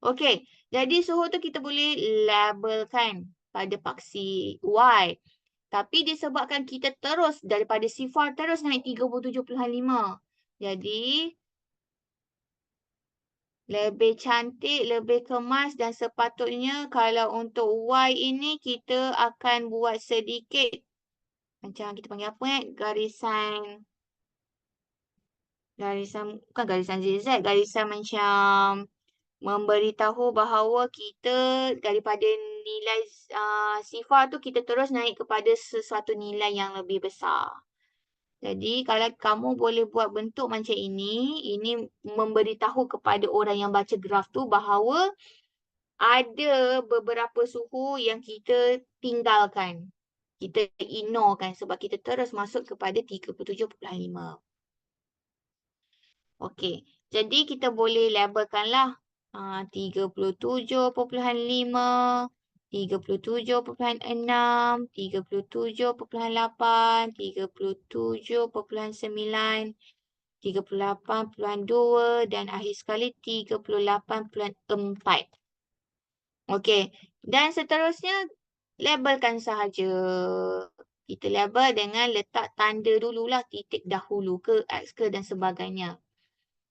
Okey. Jadi suhu tu kita boleh labelkan pada paksi Y. Tapi disebabkan kita terus daripada sifar terus naik 37.5. Jadi lebih cantik, lebih kemas dan sepatutnya kalau untuk Y ini kita akan buat sedikit macam kita panggil apa bukan garisan zigzag, garisan macam memberitahu bahawa kita daripada nilai sifar tu kita terus naik kepada sesuatu nilai yang lebih besar. Jadi kalau kamu boleh buat bentuk macam ini memberitahu kepada orang yang baca graf tu bahawa ada beberapa suhu yang kita tinggalkan. Kita ignorekan sebab kita terus masuk kepada 37.5. Okey, jadi kita boleh labelkanlah 37.5, 37.6, 37.8, 37.9, 38.2 dan akhir sekali 38.4. Okey, dan seterusnya labelkan sahaja. Kita label dengan letak tanda dululah, titik dahulu ke, X ke dan sebagainya.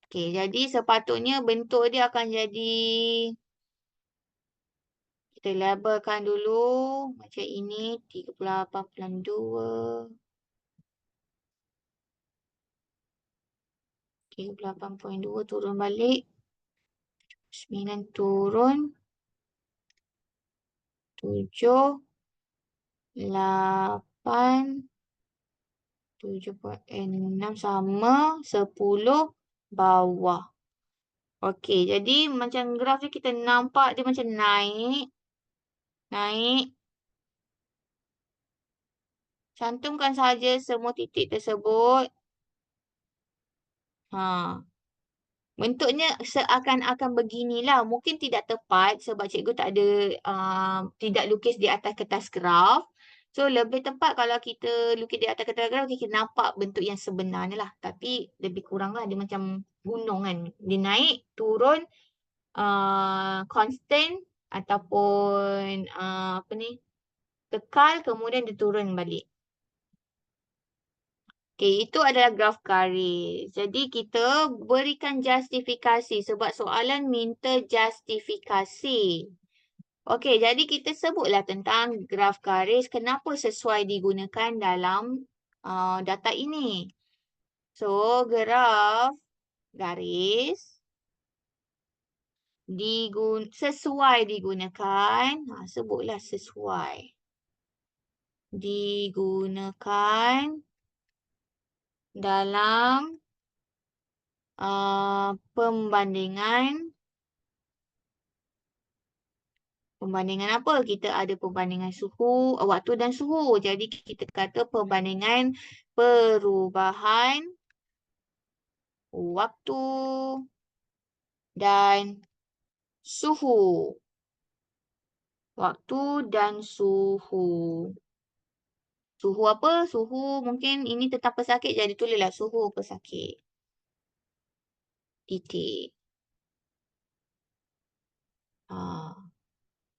Okey, jadi sepatutnya bentuk dia akan jadi, kita labelkan dulu macam ini, 38.2. 38.2 turun balik. 9 turun. 7. 8. 7.6 sama. 10 bawah. Okey, jadi macam graf ni kita nampak dia macam naik. Naik. Cantumkan saja semua titik tersebut. Bentuknya seakan-akan beginilah. Mungkin tidak tepat sebab cikgu tak ada, tidak lukis di atas kertas graf. So, lebih tepat kalau kita lukis di atas kertas graf, kita nampak bentuk yang sebenarnya lah. Tapi lebih kurang lah. Dia macam gunung kan. Dia naik, turun, constant ataupun kekal, kemudian dia turun balik. Okey, itu adalah graf garis. Jadi kita berikan justifikasi sebab soalan minta justifikasi. Okey, jadi kita sebutlah tentang graf garis, kenapa sesuai digunakan dalam data ini. So, graf garis sesuai digunakan. Sebutlah sesuai. Digunakan dalam pembandingan. Pembandingan apa? Kita ada pembandingan suhu, waktu dan suhu. Jadi kita kata perbandingan perubahan waktu dan suhu. Waktu dan suhu. Suhu apa? Suhu mungkin ini tentang pesakit, jadi tulislah suhu pesakit. Titik.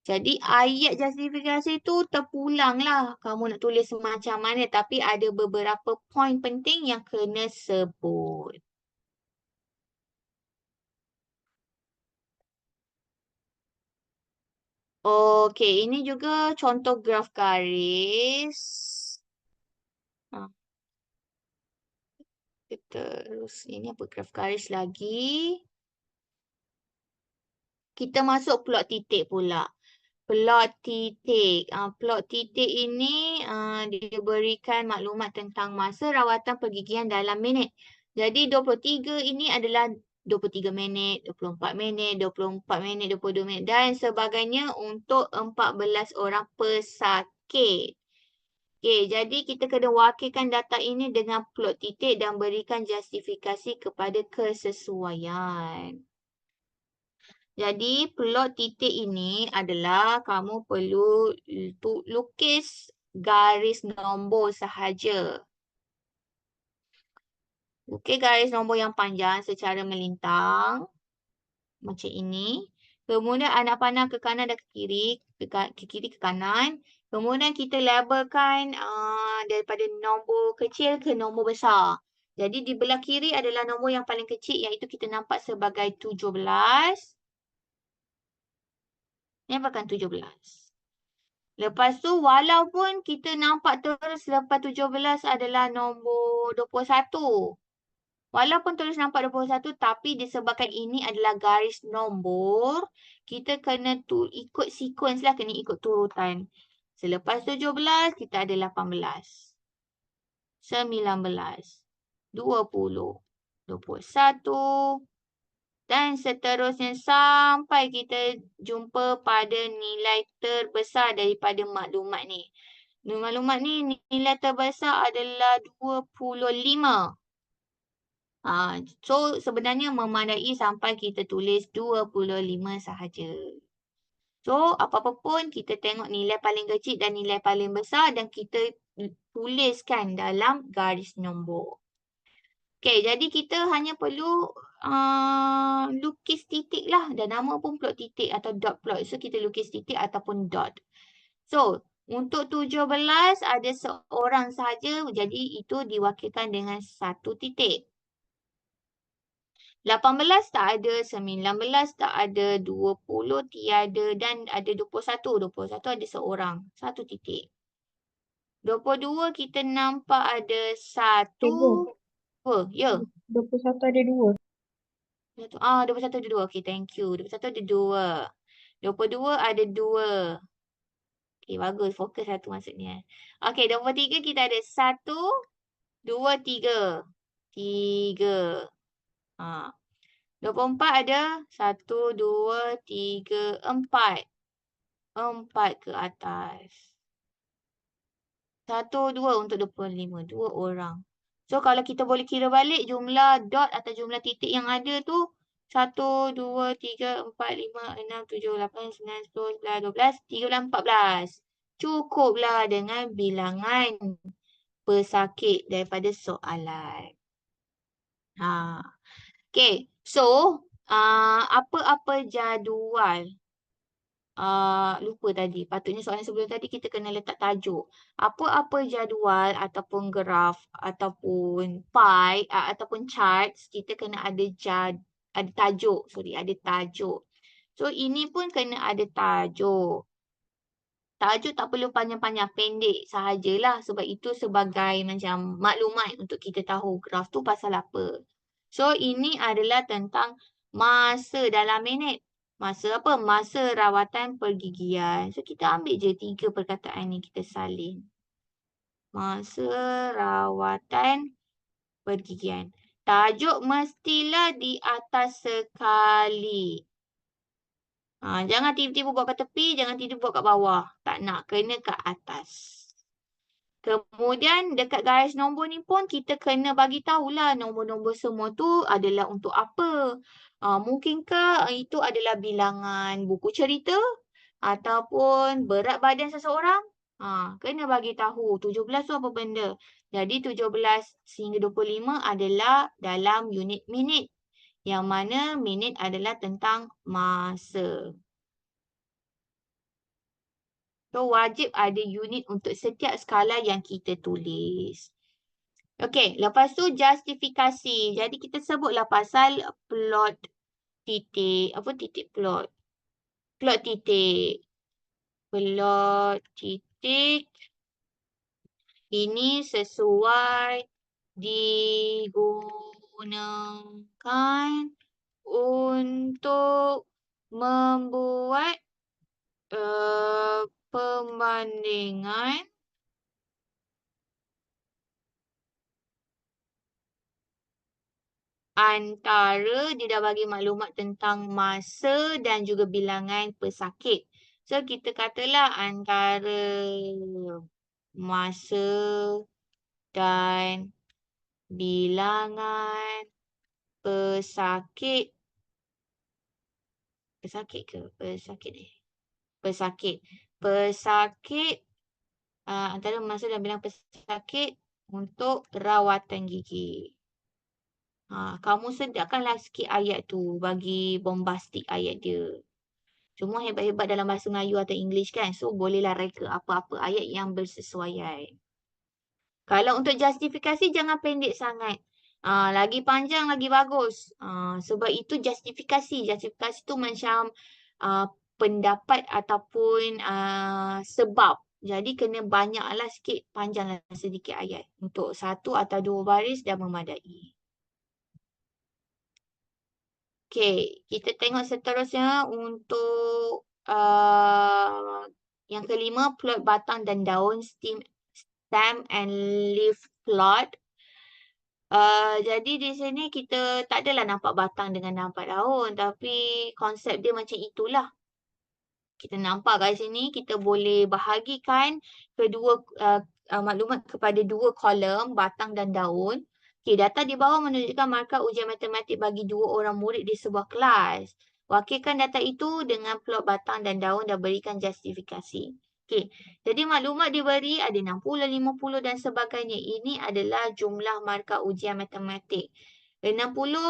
Jadi ayat justifikasi tu terpulanglah. Kamu nak tulis macam mana, tapi ada beberapa poin penting yang kena sebut. Okey, ini juga contoh graf garis. Terus ini apa graf garis lagi. Kita masuk plot titik pula. Plot titik. Plot titik ini dia berikan maklumat tentang masa rawatan pergigian dalam minit. Jadi 23 ini adalah 23 minit, 24 minit, 24 minit, 22 minit dan sebagainya untuk 14 orang pesakit. Okey, jadi kita kena wakilkan data ini dengan plot titik dan berikan justifikasi kepada kesesuaian. Jadi plot titik ini adalah kamu perlu lukis garis nombor sahaja. Lukis garis nombor yang panjang secara melintang. Macam ini. Kemudian anak panah ke kanan dan ke kiri. Ke kiri ke kanan. Kemudian kita labelkan daripada nombor kecil ke nombor besar. Jadi di belah kiri adalah nombor yang paling kecil iaitu kita nampak sebagai 17. Nampak 17. Lepas tu walaupun kita nampak terus lepas 17 adalah nombor 21. Walaupun terus nampak 21 tapi disebabkan ini adalah garis nombor, kita kena ikut sequence lah, kena ikut turutan. Selepas 17 kita ada 18. 19. 20. 21. Dan seterusnya sampai kita jumpa pada nilai terbesar daripada maklumat ni. Maklumat ni nilai terbesar adalah 25. So sebenarnya memadai sampai kita tulis 25 sahaja. So apa-apa pun kita tengok nilai paling kecil dan nilai paling besar dan kita tuliskan dalam garis nombor. Okey, jadi kita hanya perlu lukis titik lah. Dan nama pun plot titik atau dot plot. So, kita lukis titik ataupun dot. So, untuk 17 ada seorang sahaja. Jadi, itu diwakilkan dengan satu titik. 18 tak ada, 19 tak ada, 20 tiada dan ada 21. 21 ada seorang, satu titik. 22 kita nampak ada satu. Ya. 21 ada 2. 21 ada 2. Okay, thank you. 21 ada 2. 22 ada 2. Okay, bagus. Fokus satu maksudnya. Okay, 23 kita ada 1, 2, 3. 3. 24 ada 1, 2, 3, 4. 4 ke atas. 1, 2 untuk 25. 2 orang. So, kalau kita boleh kira balik jumlah dot atau jumlah titik yang ada tu 1, 2, 3, 4, 5, 6, 7, 8, 9, 10, 11, 12, 13, 14. Cukuplah dengan bilangan pesakit daripada soalan. Okay. So, apa-apa jadual? Lupa tadi. Patutnya soalan sebelum tadi kita kena letak tajuk. Apa-apa jadual ataupun graf ataupun pie ataupun charts, kita kena ada tajuk. Ada tajuk. So ini pun kena ada tajuk. Tajuk tak perlu panjang-panjang, pendek sahajalah sebab itu sebagai macam maklumat untuk kita tahu graf tu pasal apa. So, ini adalah tentang masa dalam minit. Masa apa? Masa rawatan pergigian. So, kita ambil je 3 perkataan ni kita salin. Masa rawatan pergigian. Tajuk mestilah di atas sekali. Jangan tiba-tiba buat kat tepi, jangan tiba-tiba buat kat bawah. Tak nak, kena kat atas. Kemudian dekat garis nombor ni pun kita kena bagi tahulah nombor-nombor semua tu adalah untuk apa. Mungkinkah itu adalah bilangan buku cerita ataupun berat badan seseorang? Kena bagi tahu 17 tu apa benda. Jadi 17 sehingga 25 adalah dalam unit minit. Yang mana minit adalah tentang masa. So, wajib ada unit untuk setiap skala yang kita tulis. Okey, lepas tu justifikasi. Jadi, kita sebutlah pasal plot titik. Apa titik plot? Plot titik. Plot titik. Ini sesuai digunakan untuk membuat perbandingan antara dia dah bagi maklumat tentang masa dan juga bilangan pesakit. So, kita katalah antara masa dan bilangan pesakit. Pesakit ke? Pesakit ni. Pesakit. Pesakit antara masa dan bilangan pesakit untuk rawatan gigi. Kamu sedapkanlah sikit ayat tu bagi bombastik ayat dia. Cuma hebat-hebat dalam bahasa Melayu atau English kan. So bolehlah reka apa-apa ayat yang bersesuaian. Kalau untuk justifikasi jangan pendek sangat. Lagi panjang lagi bagus. Sebab itu justifikasi. Justifikasi tu macam pendapat ataupun sebab. Jadi kena banyaklah sikit, panjanglah sedikit ayat. Untuk 1 atau 2 baris dah memadai. Okey, kita tengok seterusnya untuk yang kelima, plot batang dan daun, stem and leaf plot. Jadi di sini kita tak adalah nampak batang dengan nampak daun, tapi konsep dia macam itulah. Kita nampak kat sini, kita boleh bahagikan kedua maklumat kepada 2 kolom, batang dan daun. Okey, data di bawah menunjukkan markah ujian matematik bagi 2 orang murid di sebuah kelas. Wakilkan data itu dengan plot batang dan daun dan berikan justifikasi. Okey, jadi maklumat diberi ada 60, 50 dan sebagainya. Ini adalah jumlah markah ujian matematik. 60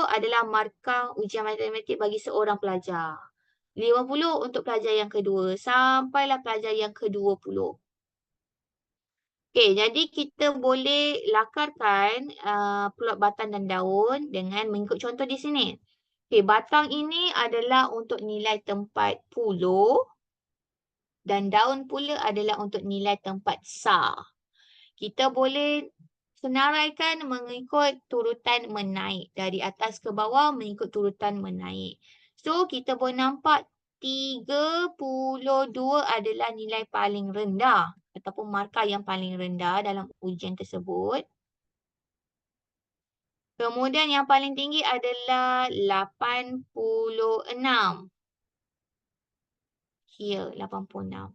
adalah markah ujian matematik bagi seorang pelajar. 50 untuk pelajar yang kedua sampailah pelajar yang ke-20. Okey, jadi kita boleh lakarkan plot batang dan daun dengan mengikut contoh di sini. Okey, batang ini adalah untuk nilai tempat puluh dan daun pula adalah untuk nilai tempat sah. Kita boleh senaraikan mengikut turutan menaik. Dari atas ke bawah mengikut turutan menaik. So, kita boleh nampak 32 adalah nilai paling rendah ataupun markah yang paling rendah dalam ujian tersebut. Kemudian yang paling tinggi adalah 86. Here, 86.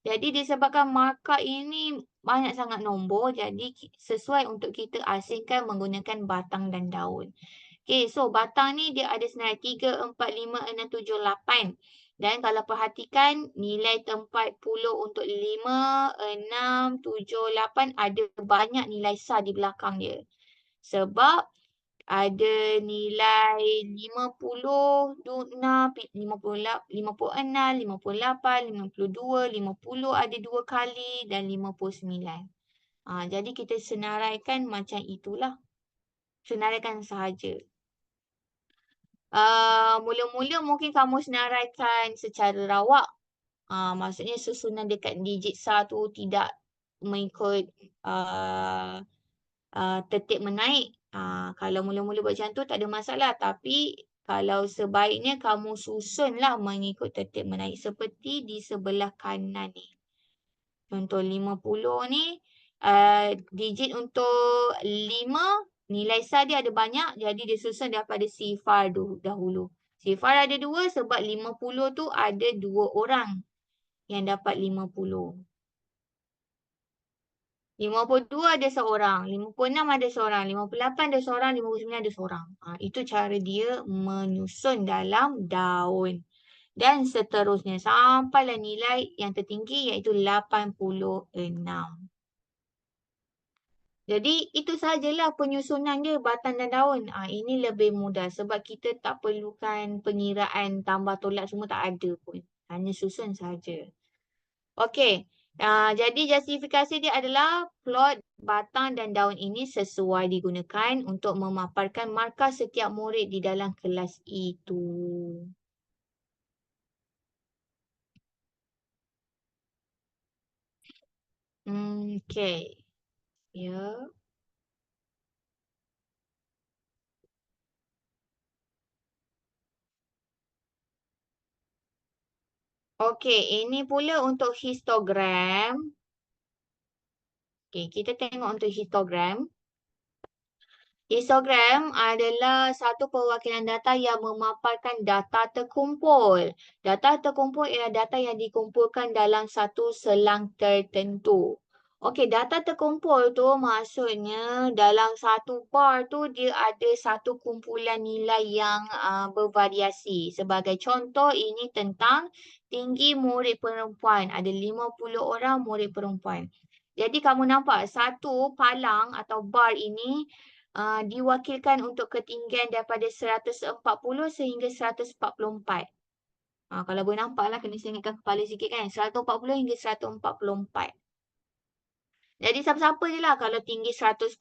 Jadi disebabkan markah ini banyak sangat nombor, jadi sesuai untuk kita asingkan menggunakan batang dan daun. Okay, so batang ni dia ada senarai 3, 4, 5, 6, 7, 8. Dan kalau perhatikan nilai tempat puluh untuk 5, 6, 7, 8 ada banyak nilai sah di belakang dia. Sebab ada nilai 50, 56, 58, 52, 50 ada 2 kali dan 59. Jadi kita senaraikan macam itulah. Senaraikan sahaja. Mula-mula mungkin kamu senaraikan secara rawak. Maksudnya susunan dekat digit SAR tu tidak mengikut tertib menaik. Kalau mula-mula buat macam tu tak ada masalah. Tapi kalau sebaiknya kamu susunlah mengikut tertib menaik. Seperti di sebelah kanan ni. Contoh 50 ni, digit untuk 5, nilai SAR dia ada banyak. Jadi dia susun daripada sifar dahulu. Sifar ada 2 sebab 50 tu ada 2 orang yang dapat 50. 52 ada seorang, 56 ada seorang, 58 ada seorang, 59 ada seorang. Itu cara dia menyusun dalam daun. Dan seterusnya sampailah nilai yang tertinggi iaitu 86. Jadi itu sahajalah penyusunan dia batang dan daun. Ini lebih mudah sebab kita tak perlukan pengiraan tambah tolak semua tak ada pun. Hanya susun saja. Okey. Jadi justifikasi dia adalah plot batang dan daun ini sesuai digunakan untuk memaparkan markah setiap murid di dalam kelas itu. Okey. Ya. Okey, ini pula untuk histogram. Okey, kita tengok untuk histogram. Histogram adalah satu perwakilan data yang memaparkan data terkumpul. Data terkumpul ialah data yang dikumpulkan dalam satu selang tertentu. Okey, data terkumpul tu maksudnya dalam satu bar tu dia ada satu kumpulan nilai yang bervariasi. Sebagai contoh, ini tentang tinggi murid perempuan. Ada 50 orang murid perempuan. Jadi kamu nampak satu palang atau bar ini diwakilkan untuk ketinggian daripada 140 sehingga 144. Kalau boleh nampak lah, kena singkatkan kepala sikit kan. 140 hingga 144. Jadi siapa-siapa je lah kalau tinggi 140,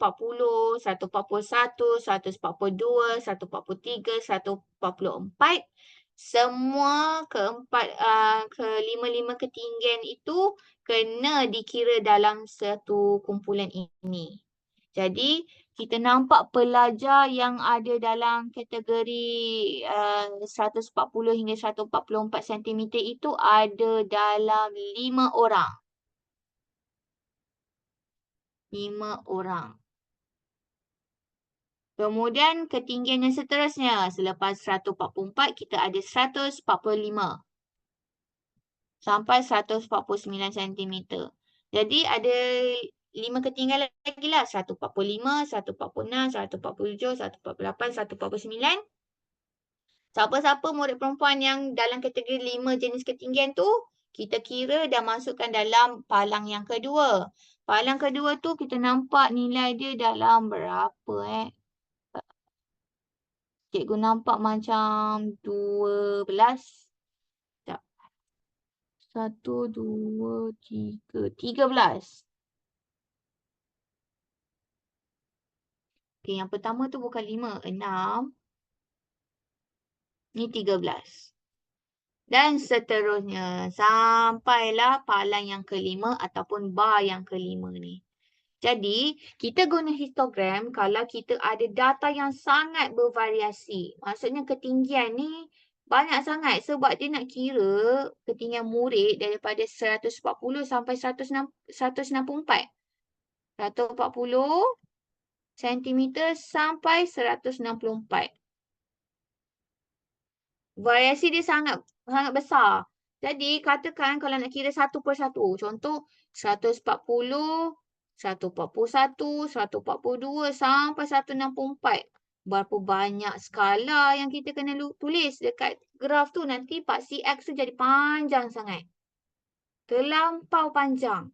141, 142, 143, 144. Semua kelima-lima ketinggian itu kena dikira dalam satu kumpulan ini. Jadi kita nampak pelajar yang ada dalam kategori 140 hingga 144 cm itu ada dalam 5 orang. 5 orang. Kemudian ketinggian yang seterusnya, selepas 144 kita ada 145 sampai 149 cm. Jadi ada 5 ketinggian lagi lah, 145, 146, 147, 148, 149. Siapa-siapa murid perempuan yang dalam kategori 5 jenis ketinggian tu, kita kira dan masukkan dalam palang yang kedua. Palang kedua tu kita nampak nilai dia dalam berapa Cikgu nampak macam 12. Sekejap. 1, 2, 3. 13. Okey, yang pertama tu bukan 5, 6. Ni 13. Dan seterusnya sampailah palang yang kelima ataupun bar yang kelima ni. Jadi, kita guna histogram kalau kita ada data yang sangat bervariasi. Maksudnya ketinggian ni banyak sangat sebab dia nak kira ketinggian murid daripada 140 sampai 164. 140 cm sampai 164. Variasi dia sangat besar. Jadi, katakan kalau nak kira satu persatu. Contoh, 140, 141, 142 sampai 164. Berapa banyak skala yang kita kena tulis dekat graf tu. Nanti paksi X tu jadi panjang sangat. Terlampau panjang.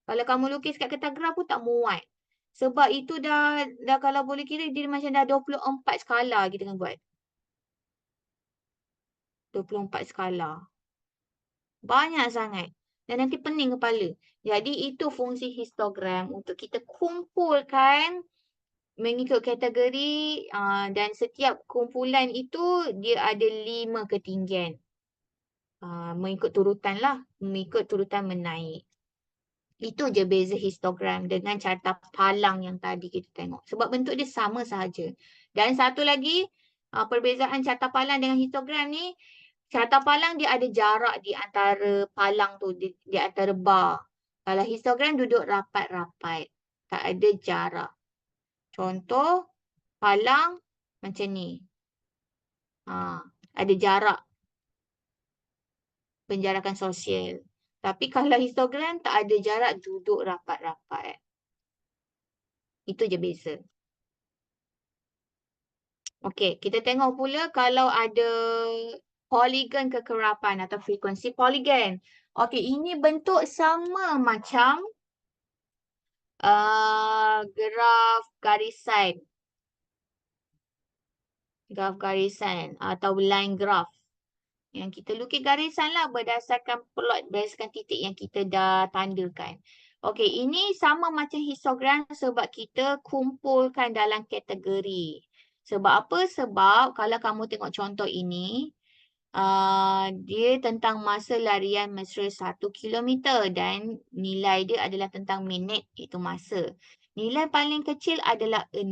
Kalau kamu lukis kat kertas graf pun tak muat. Sebab itu dah kalau boleh kira, dia macam dah 24 skala kita kena buat. 24 skala. Banyak sangat. Dan nanti pening kepala. Jadi itu fungsi histogram untuk kita kumpulkan mengikut kategori dan setiap kumpulan itu dia ada 5 ketinggian. mengikut turutan lah, mengikut turutan menaik. Itu je beza histogram dengan carta palang yang tadi kita tengok. Sebab bentuk dia sama sahaja. Dan satu lagi, perbezaan carta palang dengan histogram ni, carta palang dia ada jarak di antara palang tu, di antara bar. Kalau histogram duduk rapat-rapat. Tak ada jarak. Contoh, palang macam ni. Ada jarak penjarakan sosial. Tapi kalau histogram tak ada jarak, duduk rapat-rapat. Itu je beza. Okey, kita tengok pula kalau ada poligon kekerapan atau frekuensi poligon. Okey, ini bentuk sama macam graf garisan. Graf garisan atau line graph. Yang kita lukis garisan lah berdasarkan plot, berdasarkan titik yang kita dah tandakan. Okey, ini sama macam histogram sebab kita kumpulkan dalam kategori. Sebab apa? Sebab kalau kamu tengok contoh ini, dia tentang masa larian mesra 1 kilometer dan nilai dia adalah tentang minit, iaitu masa. Nilai paling kecil adalah 6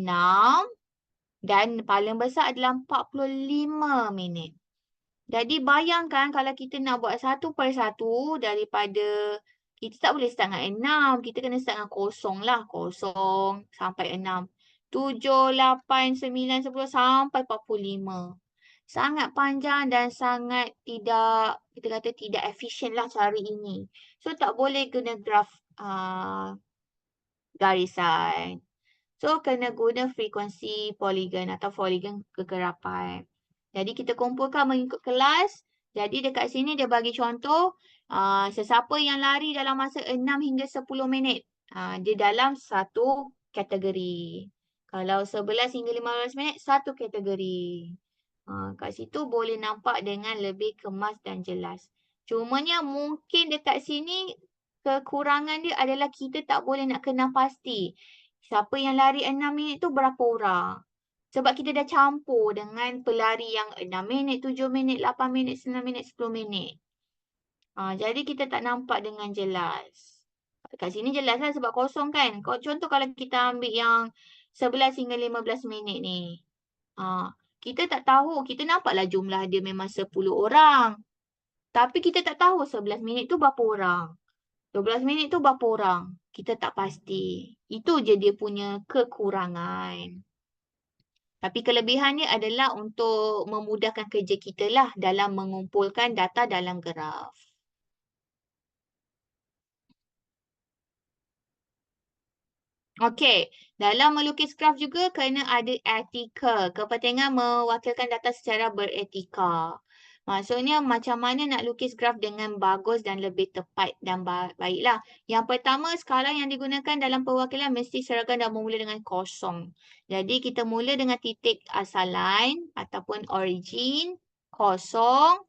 dan paling besar adalah 45 minit. Jadi bayangkan kalau kita nak buat satu per satu daripada, kita tak boleh start dengan 6. Kita kena start dengan kosong lah. 0 sampai 6. 7, 8, 9, 10 sampai 45. Sangat panjang dan sangat tidak, kita kata tidak efisien lah cara ini. So tak boleh guna graf garisan. So kena guna frekuensi poligon atau poligon kekerapan. Jadi kita kumpulkan mengikut kelas. Jadi dekat sini dia bagi contoh, sesiapa yang lari dalam masa 6 hingga 10 minit. Dia dalam satu kategori. Kalau 11 hingga 15 minit, satu kategori. Kat situ boleh nampak dengan lebih kemas dan jelas. Cumanya mungkin dekat sini kekurangan dia adalah kita tak boleh nak kenal pasti siapa yang lari 6 minit tu berapa orang. Sebab kita dah campur dengan pelari yang 6 minit, 7 minit, 8 minit, 9 minit, 10 minit. Jadi kita tak nampak dengan jelas. Kat sini jelas lah sebab kosong kan. Contoh kalau kita ambil yang 11 hingga 15 minit ni. Kita tak tahu, kita nampaklah jumlah dia memang 10 orang. Tapi kita tak tahu 11 minit tu berapa orang. 12 minit tu berapa orang. Kita tak pasti. Itu je dia punya kekurangan. Tapi kelebihannya adalah untuk memudahkan kerja kita lah dalam mengumpulkan data dalam graf. Okey, dalam melukis graf juga kena ada etika. Kepentingan mewakilkan data secara beretika. Maksudnya macam mana nak lukis graf dengan bagus dan lebih tepat dan baiklah. Yang pertama, skala yang digunakan dalam perwakilan mesti seragam dan bermula dengan kosong. Jadi kita mula dengan titik asalan ataupun origin, kosong.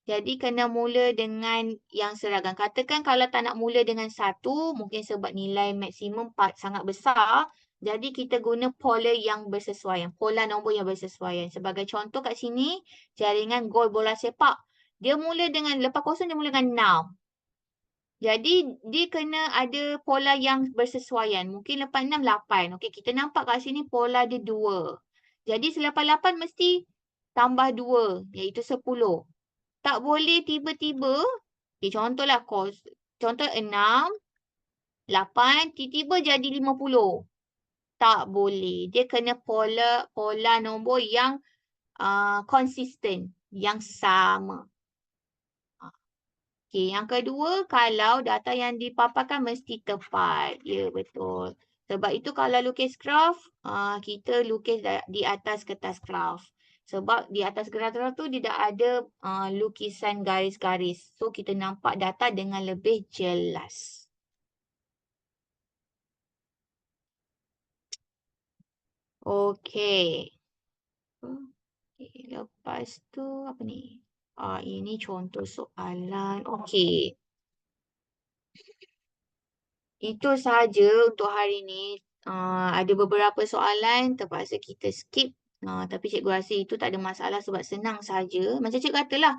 Jadi kena mula dengan yang seragam. Katakan kalau tak nak mula dengan 1, mungkin sebab nilai maksimum sangat besar. Jadi kita guna pola yang bersesuaian. Pola nombor yang bersesuaian. Sebagai contoh kat sini, jaringan gol bola sepak. Dia mula dengan, lepas kosong dia mula dengan 6. Jadi dia kena ada pola yang bersesuaian. Mungkin lepas 6, 8. Okey, kita nampak kat sini pola dia 2. Jadi selepas 8 mesti tambah 2, iaitu 10. Tak boleh tiba-tiba, contohlah contoh 6, 8, tiba-tiba jadi 50. Tak boleh. Dia kena pola nombor yang konsisten, yang sama. Okey, yang kedua, kalau data yang dipaparkan mesti tepat. Ya, betul. Sebab itu kalau lukis graf, kita lukis di atas kertas graf. Sebab di atas graf tu tidak ada lukisan garis-garis. So, kita nampak data dengan lebih jelas. Okey. Lepas tu, apa ni? Ini contoh soalan. Okey. Itu sahaja untuk hari ini. Ada beberapa soalan terpaksa kita skip Tapi cikgu rasa itu tak ada masalah sebab senang saja. Macam cikgu katalah,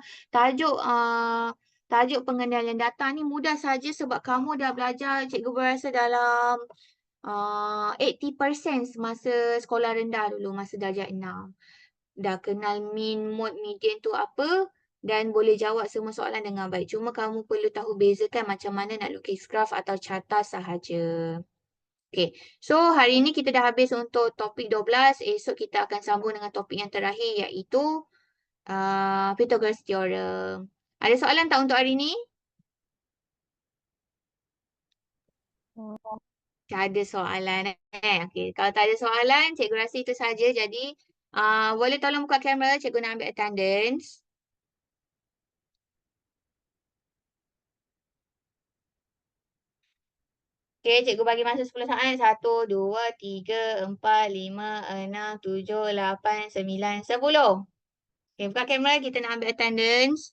tajuk pengendalian data ni mudah saja sebab kamu dah belajar, cikgu berasa dalam 80% semasa sekolah rendah dulu, masa darjah 6. Dah kenal mean, mode, median tu apa dan boleh jawab semua soalan dengan baik. Cuma kamu perlu tahu bezakan macam mana nak lukis graf atau carta sahaja. Okay, so hari ni kita dah habis untuk topik 12. Esok kita akan sambung dengan topik yang terakhir iaitu Pythagoras Theorem. Ada soalan tak untuk hari ni? Tak ada soalan Okay, kalau tak ada soalan, cikgu rasa itu saja. Jadi, boleh tolong buka kamera, cikgu nak ambil attendance. Okay, cikgu bagi masa 10 saat. 1, 2, 3, 4, 5, 6, 7, 8, 9, 10. Okay, buka kamera, kita nak ambil attendance.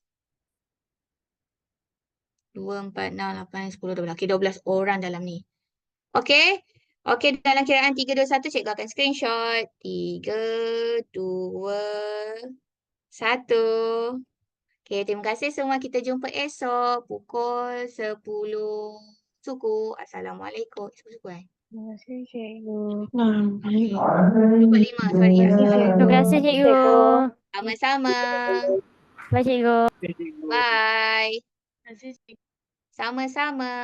2, 4, 6, 8, 10, 12. Okay, 12 orang dalam ni. Okay. Okay, dalam kiraan 3, 2, 1, cikgu akan screenshot. 3, 2, 1. Okay, terima kasih semua. Kita jumpa esok pukul 10 suku. Assalamualaikum. Suku eh? Terima kasih cikgu. Pukul 5, sorry ya. Terima kasih cikgu. Sama-sama. Bye cikgu. Bye. Sama-sama.